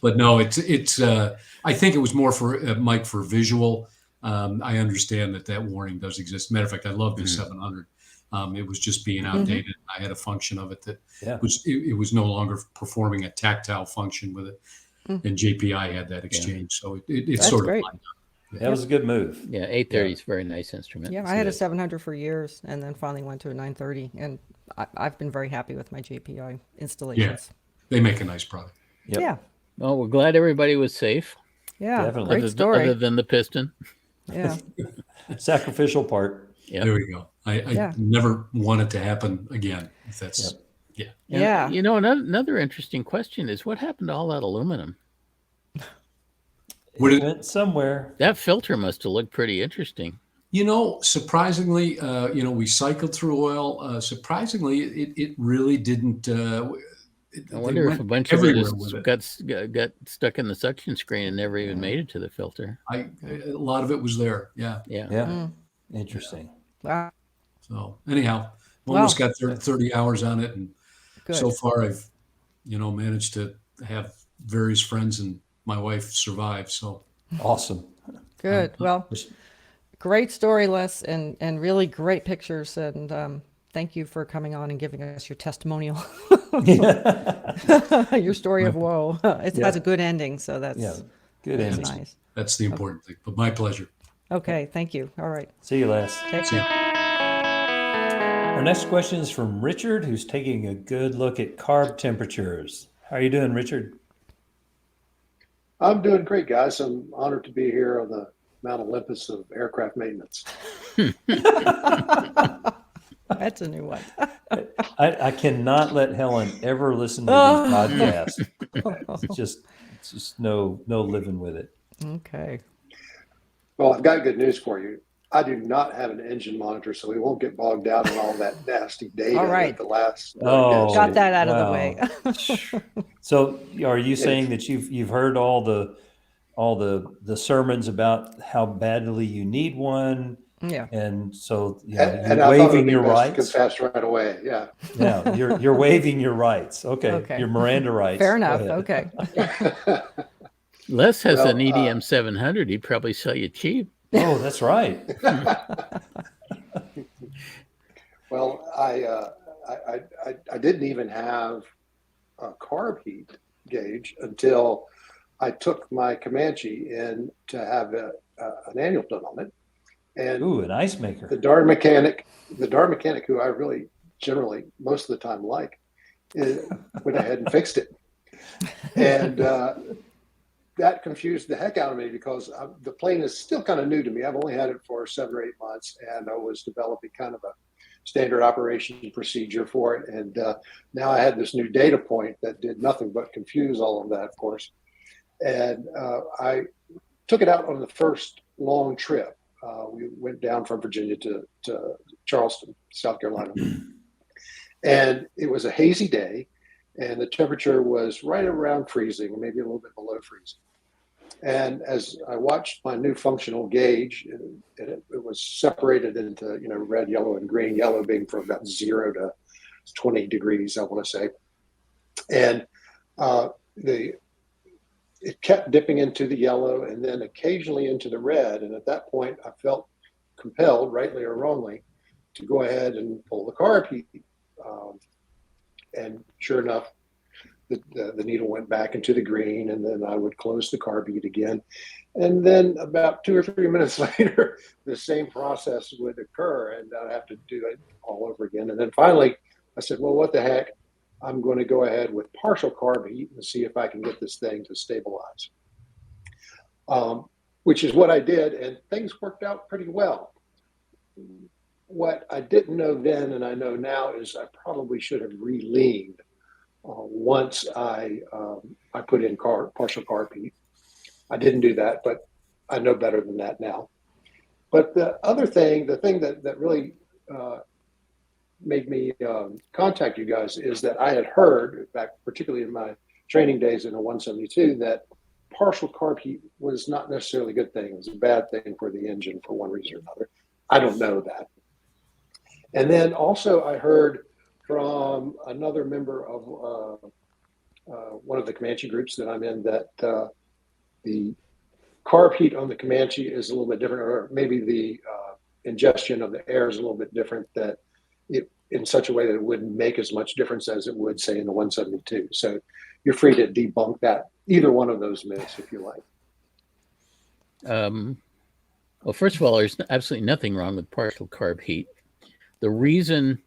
But no, it's. I think it was more for Mike for visual. I understand that warning does exist. Matter of fact, I love this 700. It was just being outdated. I had a function of it that it was no longer performing a tactile function with it, and JPI had that exchange. So it's sort of lined up. That was a good move. Yeah, 830 is a very nice instrument. Yeah, I had a 700 for years and then finally went to a 930. And I've been very happy with my JPI installations. They make a nice product. Yep. Yeah. Well, we're glad everybody was safe. Yeah. Definitely. Great story. Other than the piston. Yeah. Sacrificial part. Yep. There we go. I Yeah. never want it to happen again. If that's Yep. Yeah. You know, another interesting question is what happened to all that aluminum? What It did- went somewhere. That filter must have looked pretty interesting. Surprisingly, we cycled through oil. Surprisingly, it really didn't. I wonder if a bunch of it got stuck in the suction screen and never even made it to the filter. A lot of it was there. Yeah. Yeah. Yeah. Interesting. Wow. So anyhow, almost got 30 hours on it, and Good. so far I've, managed to have various friends and my wife survive. So Awesome. Good. Well, great story, Les, and really great pictures. And thank you for coming on and giving us your testimonial, your story of woe. It has a good ending, so that's Good that's ending. nice. that's the important thing. But my pleasure. Okay, thank you. All right, See you, Les. take See care. Our next question is from Richard, who's taking a good look at carb temperatures. How are you doing, Richard? I'm doing great, guys. I'm honored to be here on the Mount Olympus of aircraft maintenance. That's a new one. I cannot let Helen ever listen to these podcasts. It's just no living with it. Okay. Well, I've got good news for you. I do not have an engine monitor, so we won't get bogged down in all that nasty data. All right. At the last. Got that out of the wow. way. So, are you saying that you've heard all the sermons about how badly you need one, Yeah. and so And you're I thought it would waiving be your best to rights? confess right away. Yeah. Yeah, you're waiving your rights. Okay, your Miranda rights. Fair Go enough. ahead. Okay. Les has Well, an EDM 700. He'd probably sell you cheap. Oh, that's right. Well, I didn't even have a carb heat gauge until I took my Comanche in to have an annual done on it. And Ooh, an ice maker. the darn mechanic who I really generally most of the time like, went ahead and fixed it. And that confused the heck out of me because the plane is still kind of new to me. I've only had it for 7 or 8 months, and I was developing kind of a standard operation procedure for it. And now I had this new data point that did nothing but confuse all of that, of course. And I took it out on the first long trip. We went down from Virginia to Charleston, South Carolina. And it was a hazy day, and the temperature was right around freezing, maybe a little bit below freezing. And as I watched my new functional gauge, it was separated into, red, yellow, and green, yellow being from about 0 to 20 degrees, I want to say. And it kept dipping into the yellow and then occasionally into the red. And at that point, I felt compelled, rightly or wrongly, to go ahead and pull the carb heat. And sure enough, the needle went back into the green, and then I would close the carb heat again. And then about 2 or 3 minutes later, the same process would occur, and I'd have to do it all over again. And then finally, I said, well, what the heck? I'm going to go ahead with partial carb heat and see if I can get this thing to stabilize, which is what I did, and things worked out pretty well. What I didn't know then, and I know now, is I probably should have re-leaned once I put in partial carb heat. I didn't do that, but I know better than that now. But the thing that really made me contact you guys is that I had heard, back particularly in my training days in a 172, that partial carb heat was not necessarily a good thing. It was a bad thing for the engine for one reason or another. I don't know that. And then also I heard from another member of one of the Comanche groups that I'm in that the carb heat on the Comanche is a little bit different, or maybe the ingestion of the air is a little bit different, that it in such a way that it wouldn't make as much difference as it would, say, in the 172. So you're free to debunk that, either one of those myths, if you like. Well, first of all, there's absolutely nothing wrong with partial carb heat. The reason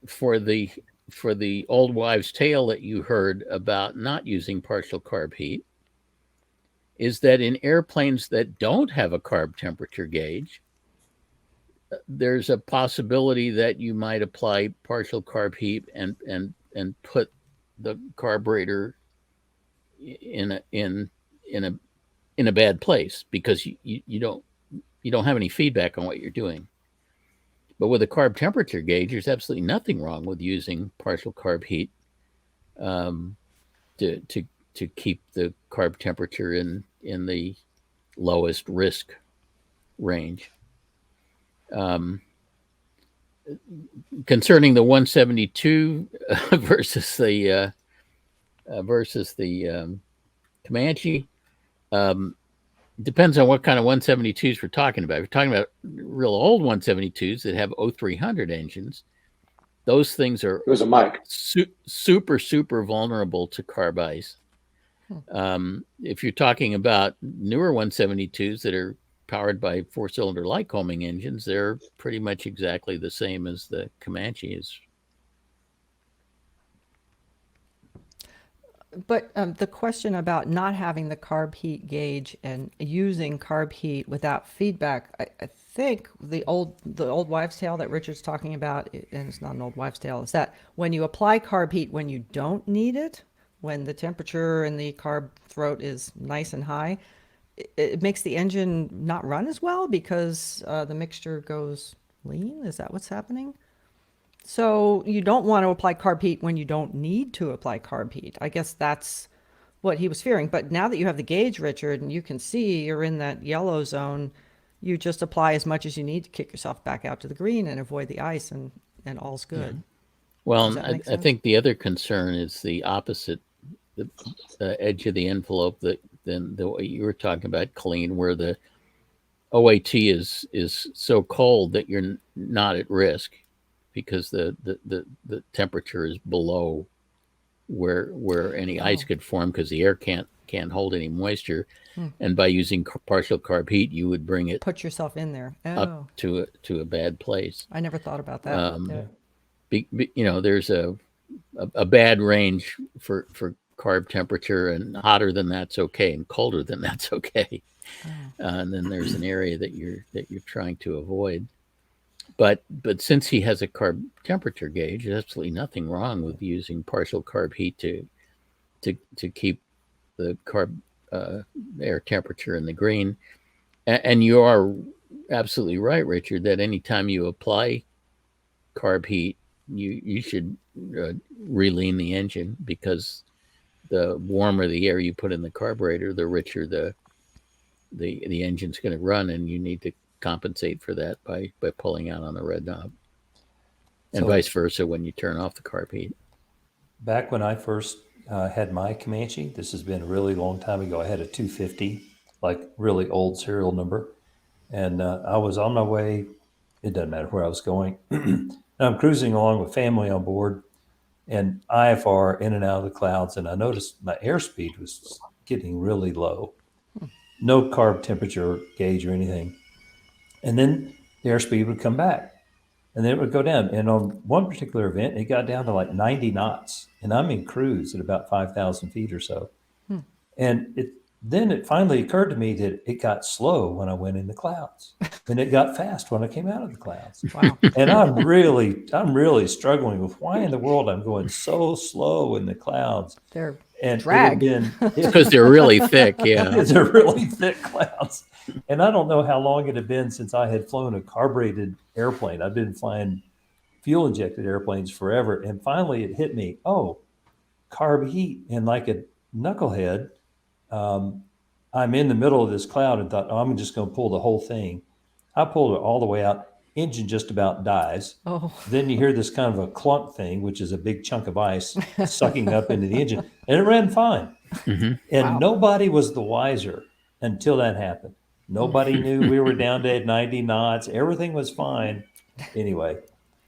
for the old wives' tale that you heard about not using partial carb heat is that in airplanes that don't have a carb temperature gauge, there's a possibility that you might apply partial carb heat and put the carburetor in a bad place because you don't have any feedback on what you're doing. But with a carb temperature gauge, there's absolutely nothing wrong with using partial carb heat to keep the carb temperature in the lowest risk range. Concerning the 172 versus the Comanche, depends on what kind of 172s we're talking about. If we're talking about real old 172s that have 0300 engines, those things are It was a mic. super vulnerable to carb ice. If you're talking about newer 172s that are powered by four-cylinder Lycoming engines, they're pretty much exactly the same as the Comanche is. But the question about not having the carb heat gauge and using carb heat without feedback, I think the old wives' tale that Richard's talking about, and it's not an old wives' tale, is that when you apply carb heat when you don't need it, when the temperature in the carb throat is nice and high, it makes the engine not run as well because the mixture goes lean. Is that what's happening? So you don't want to apply carb heat when you don't need to apply carb heat. I guess that's what he was fearing. But now that you have the gauge, Richard, and you can see you're in that yellow zone, you just apply as much as you need to kick yourself back out to the green and avoid the ice, and all's good. Yeah. Well, I think the other concern is the opposite, the edge of the envelope than the way you were talking about, Colleen, where the OAT is so cold that you're not at risk because the temperature is below where any ice could form because the air can't hold any moisture. And by using partial carb heat, you would bring it Put yourself in there. up to a bad place. I never thought about that. There's a bad range for carb temperature, and hotter than that's okay, and colder than that's okay. And then there's an area that you're trying to avoid. But since he has a carb temperature gauge, there's absolutely nothing wrong with using partial carb heat to keep the carb air temperature in the green. And you are absolutely right, Richard, that anytime you apply carb heat, you should re-lean the engine, because the warmer the air you put in the carburetor, the richer the engine's going to run, and you need to compensate for that by pulling out on the red knob, and vice versa when you turn off the carb heat. Back when I first had my Comanche, this has been a really long time ago, I had a 250, like really old serial number, and I was on my way. It doesn't matter where I was going. And I'm cruising along with family on board, and IFR in and out of the clouds, and I noticed my airspeed was getting really low. No carb temperature gauge or anything. And then the airspeed would come back, and then it would go down. And on one particular event, it got down to like 90 knots, and I'm in cruise at about 5,000 feet or so. And then it finally occurred to me that it got slow when I went in the clouds, and it got fast when I came out of the clouds. Wow. And I'm really struggling with why in the world I'm going so slow in the clouds. They're And drag. Because they're really thick. Yeah. They're really thick clouds. And I don't know how long it had been since I had flown a carbureted airplane. I've been flying fuel injected airplanes forever. And finally it hit me, carb heat. And like a knucklehead, I'm in the middle of this cloud and thought, I'm just going to pull the whole thing. I pulled it all the way out. Engine just about dies. Then you hear this kind of a clunk thing, which is a big chunk of ice sucking up into the engine, and it ran fine. And nobody was the wiser until that happened. Nobody knew we were down to 90 knots. Everything was fine. Anyway.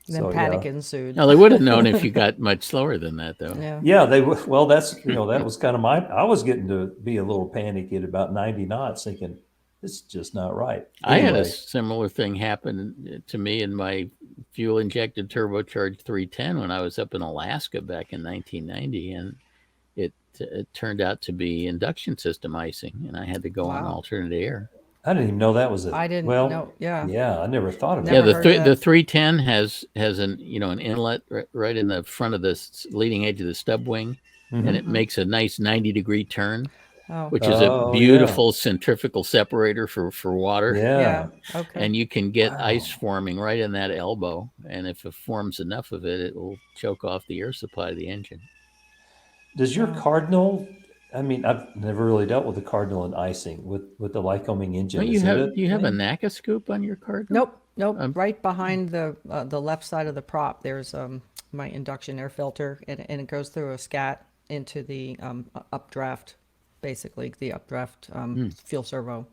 Then panic ensued. No, they would have known if you got much slower than that, though. Yeah, they well, that's that was kind of I was getting to be a little panicky at about 90 knots, thinking, it's just not right. I had a Anyway, similar thing happen to me in my fuel injected turbocharged 310 when I was up in Alaska back in 1990, and it turned out to be induction system icing, and I had to go on Wow. alternate air. I didn't even know that was I didn't well, know. Yeah. yeah, I never thought of Never that. Yeah, heard of the that. 310 has an an inlet right in the front of the leading edge of the stub wing, and it Mhm. makes a nice 90-degree turn, Oh, which is a Oh, yeah. beautiful centrifugal separator for water. yeah. Yeah. Okay. And you can get Wow. ice forming right in that elbow, and if it forms enough of it, it will choke off the air supply of the engine. Does your Wow. Cardinal? I mean, I've never really dealt with the Cardinal and icing with the Lycoming engine. Don't Is it a you have a thing? NACA scoop on your card? Nope. Um, Right behind the left side of the prop, there's my induction air filter, and it goes through a scat into the updraft, basically the updraft fuel servo.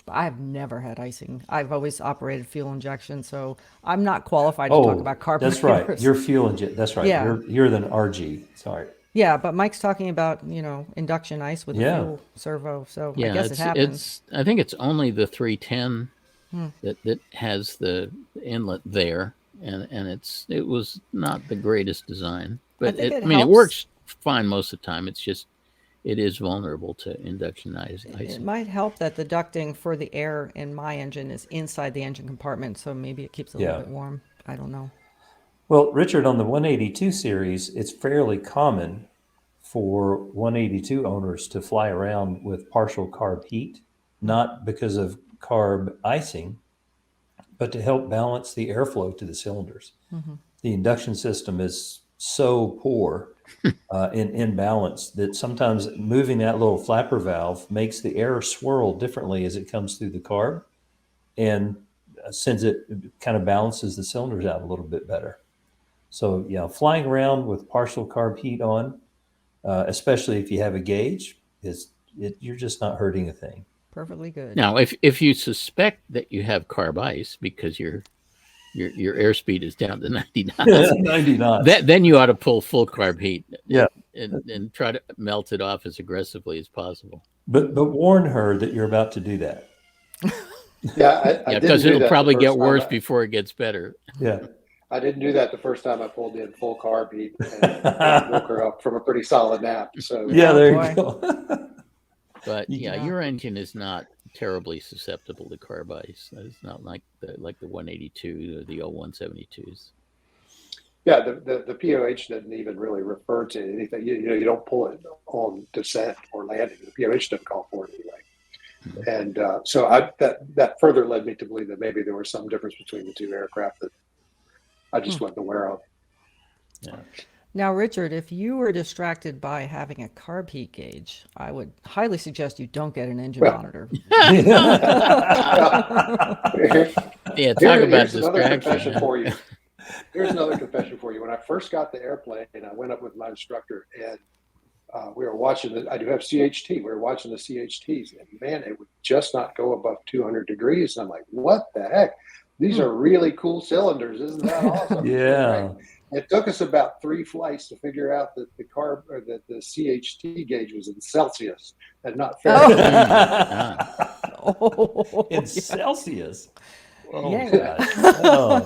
But I've never had icing. I've always operated fuel injection, so I'm not qualified to talk about carburetors. That's right. You're fuel inject. That's right. Yeah. You're the RG. Sorry. Yeah, but Mike's talking about induction ice with Yeah. the fuel servo, so I Yeah, guess it happens. I think it's only the 310 Hmm. that has the inlet there, and it was not the greatest design, but think it it helps. works fine most of the time. It's just it is vulnerable to induction It icing. might help that the ducting for the air in my engine is inside the engine compartment, so maybe it keeps it a little Yeah. bit warm. I don't know. Well, Richard, on the 182 series, it's fairly common for 182 owners to fly around with partial carb heat, not because of carb icing, but to help balance the airflow to the cylinders. Mhm. The induction system is so poor in balance that sometimes moving that little flapper valve makes the air swirl differently as it comes through the carb, and since it kind of balances the cylinders out a little bit better. So yeah, flying around with partial carb heat on, especially if you have a gauge, you're just not hurting a thing. Perfectly good. Now, if you suspect that you have carb ice because your airspeed is down to 90 knots, 90 knots. then you ought to pull full carb heat. Yeah. And try to melt it off as aggressively as possible. But warn her that you're about to do that. Yeah, I Yeah, didn't because do it'll that the probably first get time worse I- before it gets better. Yeah. I didn't do that the first time I pulled in full carb heat and woke her up from a pretty solid nap. So Yeah, Oh, there boy. you go. But Yeah. yeah, your engine is not terribly susceptible to carb ice. It's not like the 182 or the 0172s. yeah, the POH doesn't even really refer to anything. You don't pull it on descent or landing. The POH doesn't call for it anyway. And so that further led me to believe that maybe there was some difference between the two aircraft that I just wasn't aware of. Yeah. Now, Richard, if you were distracted by having a carb heat gauge, I would highly suggest you don't get an engine Well- monitor. Yeah, talk Here's about another confession distraction. for you. Here's another confession for you. When I first got the airplane, I went up with my instructor and we were watching I do have CHT. We were watching the CHTs, and man, it would just not go above 200 degrees. And I'm like, what the heck? These are really cool cylinders. Isn't that awesome? Yeah. It took us about 3 flights to figure out that the carb or that the CHT gauge was in Celsius and not Fahrenheit. Oh, In Celsius. Oh, Yeah. gosh. Oh.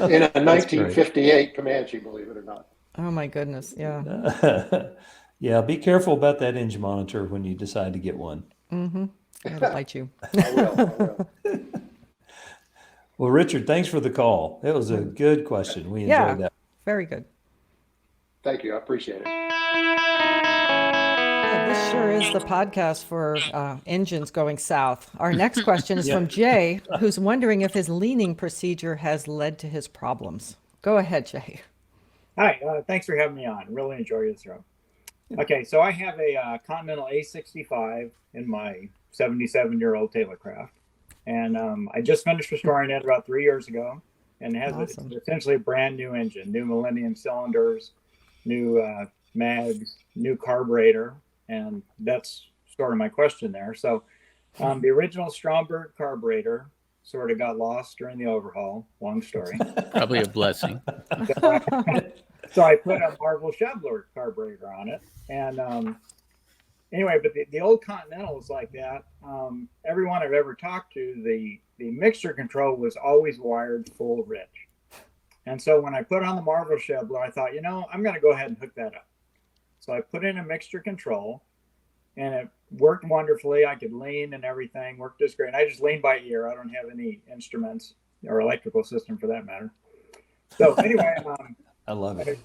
In a 1958 Comanche, believe it or not. oh my goodness. Yeah. Yeah, be careful about that engine monitor when you decide to get one. Mm-hmm. It'll bite you. I will. Well, Richard, thanks for the call. That was a good question. We enjoyed Yeah. that. Very good. Thank you. I appreciate it. Yeah, this sure is the podcast for engines going south. Our next question is from Jay, who's wondering if his leaning procedure has led to his problems. Go ahead, Jay. Hi, thanks for having me on. Really enjoy this show. Okay, so I have a Continental A65 in my 77-year-old Taylorcraft, and I just finished restoring it about 3 years ago, and it has Awesome. essentially a brand new engine, new Millennium cylinders, new mags, new carburetor, and that's sort of my question there. So the original Stromberg carburetor sort of got lost during the overhaul. Long story. Probably a blessing. So I put a Marvel Chevrolet carburetor on it, and anyway, but the old Continental was like that. Everyone I've ever talked to, the mixture control was always wired full rich. And so when I put on the Marvel Chevrolet, I thought, I'm going to go ahead and hook that up. So I put in a mixture control, and it worked wonderfully. I could lean and everything, worked just great. And I just lean by ear. I don't have any instruments or electrical system for that matter. So anyway, I love it.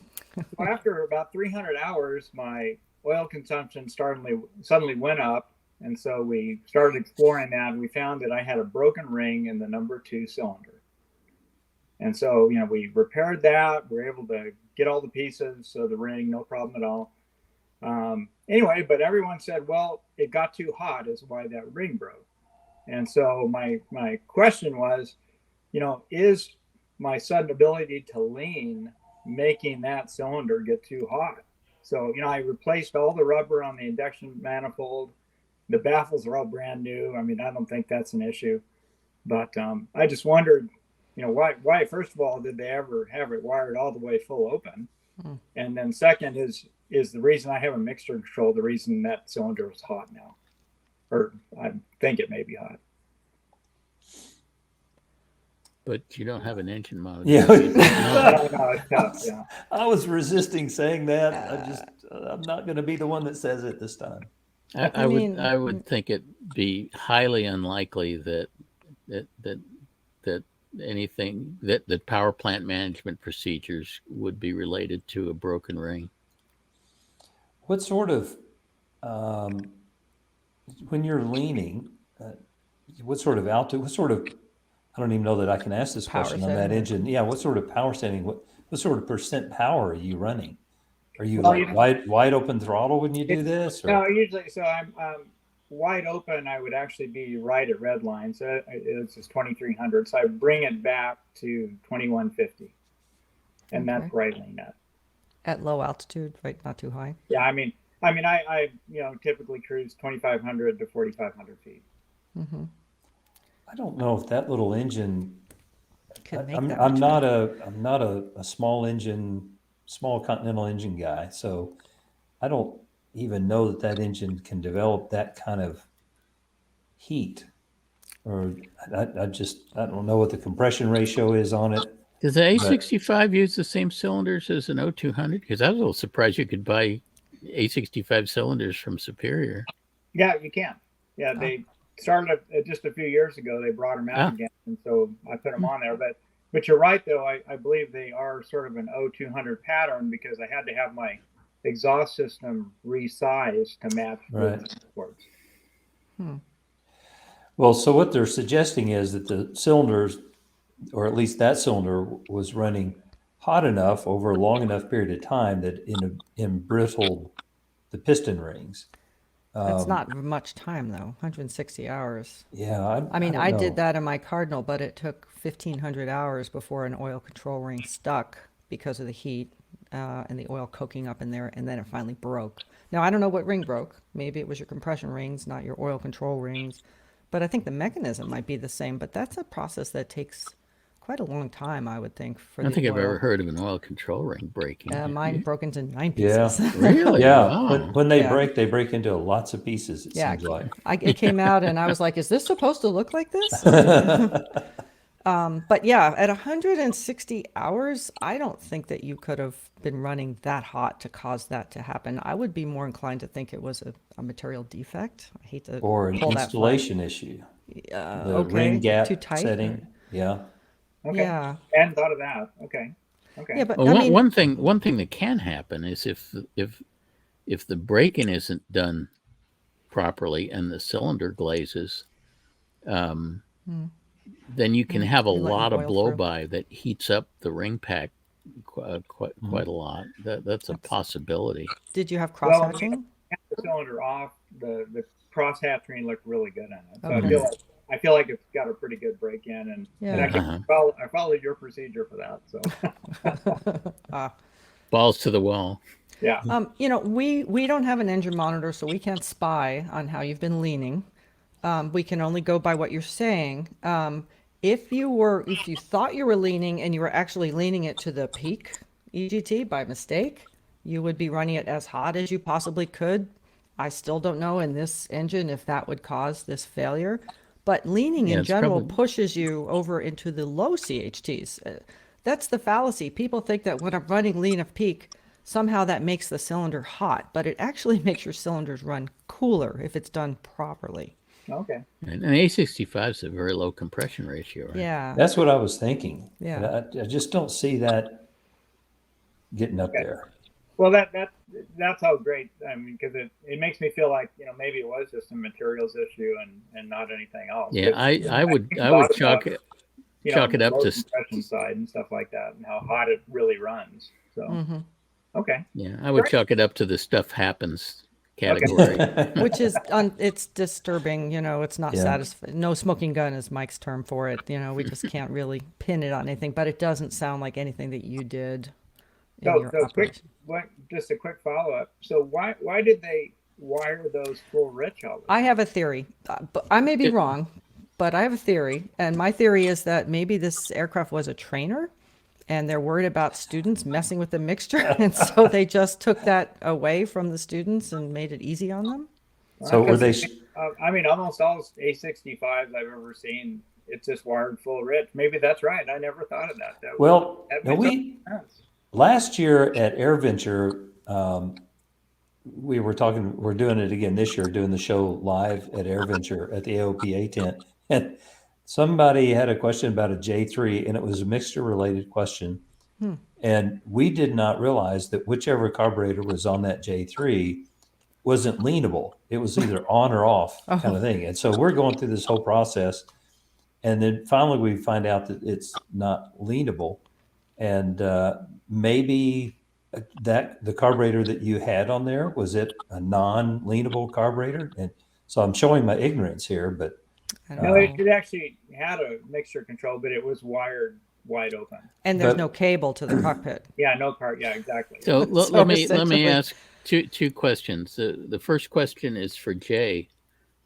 after about 300 hours, my oil consumption suddenly went up. And so we started exploring that, and we found that I had a broken ring in the number 2 cylinder. And so, we repaired that. We were able to get all the pieces of the ring, no problem at all. Anyway, but everyone said, well, it got too hot is why that ring broke. And so my question was, is my sudden ability to lean making that cylinder get too hot? So, I replaced all the rubber on the induction manifold. The baffles are all brand new. I mean, I don't think that's an issue. But I just wondered, why, first of all, did they ever have it wired all the way full open? And then second is the reason I have a mixture control the reason that cylinder is hot now? Or I think it may be hot. But you don't have an engine monitor. Yeah. No, it's tough, yeah. I was resisting saying that. I'm not going to be the one that says it this time. I would think it'd be highly unlikely that anything that power plant management procedures would be related to a broken ring. What sort of when you're leaning, what sort of altitude? I don't even know that I can ask this question on that engine. Yeah, what sort of power setting? What sort of percent power are you running? Are you wide open throttle when you do this? Or? No, usually. So I'm wide open. I would actually be right at red line. So it's just 2300. So I bring it back to 2150, and that's right lean at low altitude, right? Not too high. Yeah, I mean, I typically cruise 2500 to 4500 feet. Mm-hmm. I don't know if that little engine. I'm not a small Continental engine guy, so I don't even know that engine can develop that kind of heat. Or I don't know what the compression ratio is on it. Does the A65 use the same cylinders as an O200? Because I was a little surprised you could buy A65 cylinders from Superior. Yeah, you can. Yeah, they started just a few years ago. They brought them out again, and so I put them on there. But you're right, though. I believe they are sort of an O200 pattern because I had to have my exhaust system resized to match the sports. Well, so what they're suggesting is that the cylinders, or at least that cylinder, was running hot enough over a long enough period of time that it embrittled the piston rings. That's not much time, though. 160 hours. Yeah. I did that in my Cardinal, but it took 1,500 hours before an oil control ring stuck because of the heat and the oil coking up in there, and then it finally broke. Now, I don't know what ring broke. Maybe it was your compression rings, not your oil control rings. But I think the mechanism might be the same, but that's a process that takes quite a long time, I would think. I don't think I've ever heard of an oil control ring breaking. Mine broke into 9 pieces. Yeah. Really? Yeah. Wow. When they break into lots of pieces, it seems like. It came out and I was like, is this supposed to look like this? But yeah, at 160 hours, I don't think that you could have been running that hot to cause that to happen. I would be more inclined to think it was a material defect. I hate to or an installation issue. The ring gap too tight, setting. Yeah. Okay. Yeah. I hadn't thought of that. Okay. Yeah, but well, one thing that can happen is if the break-in isn't done properly and the cylinder glazes, then you can have a lot of blow-by that heats up the ring pack quite a lot. That's a possibility. Did you have cross-hatching? The cylinder off, the cross-hatching looked really good on it. So Okay. I feel like it's got a pretty good break-in, and I followed your procedure for that. So Balls to the wall. yeah. We don't have an engine monitor, so we can't spy on how you've been leaning. We can only go by what you're saying. If you thought you were leaning and you were actually leaning it to the peak EGT by mistake, you would be running it as hot as you possibly could. I still don't know in this engine if that would cause this failure. But leaning Yeah, in it's general probably- pushes you over into the low CHTs. That's the fallacy. People think that when I'm running lean of peak, somehow that makes the cylinder hot, but it actually makes your cylinders run cooler if it's done properly. Okay. And an A65 is a very low compression ratio, right? Yeah. That's what I was thinking. Yeah. I just don't see that getting up Okay. there. Well, that's how great. I mean, because it makes me feel like, you know, maybe it was just a materials issue and not anything else. Yeah, 'Cause I would think a lot chalk about, it you chalk it up low to compression side and stuff like that, and how hot it really runs. So Mhm. okay. yeah, I would Great. chalk it up to the stuff happens category. Which is it's disturbing, you know, it's not Yeah. satisfying. No smoking gun is Mike's term for it. You know, we just can't really pin it on anything, but it doesn't sound like anything that you did in your So quick, operation. just a quick follow up. So why did they wire those full rich all the I time? have a theory, but I may be wrong, but I have a theory. And my theory is that maybe this aircraft was a trainer and they're worried about students messing with the mixture. And so they just took that away from the students and made it easy on them. So were they? I mean, almost all A65s I've ever seen, it's just wired full rich. Maybe that's right. I never thought of that. Well, that no, makes sense. last year at AirVenture, we were talking. We're doing it again this year, doing the show live at AirVenture at the AOPA tent, and somebody had a question about a J3, and it was a mixture-related question, and we did not realize that whichever carburetor was on that J3 wasn't leanable. It was either on or off kind of thing, and so we're going through this whole process, and then finally we find out that it's not leanable, and maybe that the carburetor that you had on there, was it a non-leanable carburetor? And so I'm showing my ignorance here, but I don't No, know. it actually had a mixture control, but it was wired wide open. And there's but- no cable to the cockpit. Yeah, no part. Yeah, exactly. So So let me essentially- ask two questions. The first question is for Jay.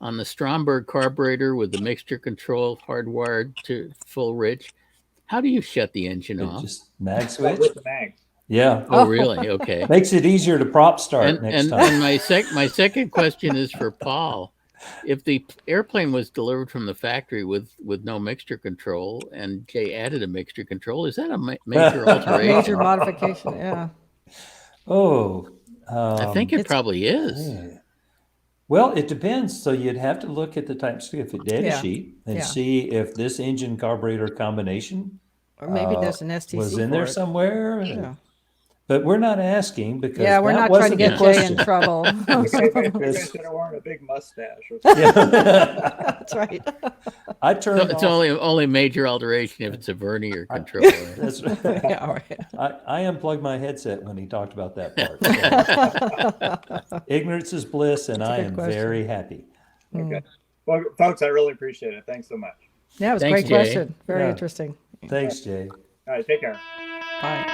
On the Stromberg carburetor with the mixture control hardwired to full rich, how do you shut the engine it off? just mag Like switch. with the mags. Yeah, Oh, really? Okay. makes it easier to prop start And next and, time. and my second question is for Paul. If the airplane was delivered from the factory with no mixture control, and Jay added a mixture control, is that a major alteration? Major modification, yeah. Oh, I think it probably is. yeah. Well, it depends. So you'd have to look at the type certificate data Yeah, sheet and yeah. see if this engine carburetor combination Or maybe there's an STC was in for there it. somewhere. Yeah. But we're not asking because Yeah, we're that not trying to wasn't get the Jay question. in trouble. You guys should have worn a big mustache. Or something. Yeah. That's right. I So turned it's off. only major alteration if it's a vernier control. right? That's Yeah, all right. I unplugged my headset when he talked about that part. So, ignorance is bliss, and That's a I good am question. very happy. Okay. Well, folks, I really appreciate it. Thanks so much. Yeah, it was a Thanks, great Jay. question. Very Yeah. interesting. Thanks, Jay. All right, take care. Bye.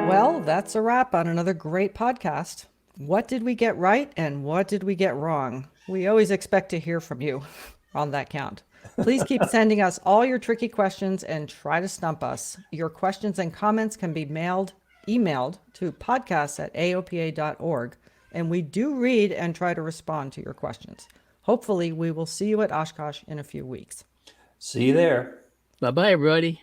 Well, that's a wrap on another great podcast. What did we get right and what did we get wrong? We always expect to hear from you on that count. Please keep sending us all your tricky questions and try to stump us. Your questions and comments can be emailed to podcasts@aopa.org, and we do read and try to respond to your questions. Hopefully, we will see you at Oshkosh in a few weeks. See you there. Bye bye, everybody.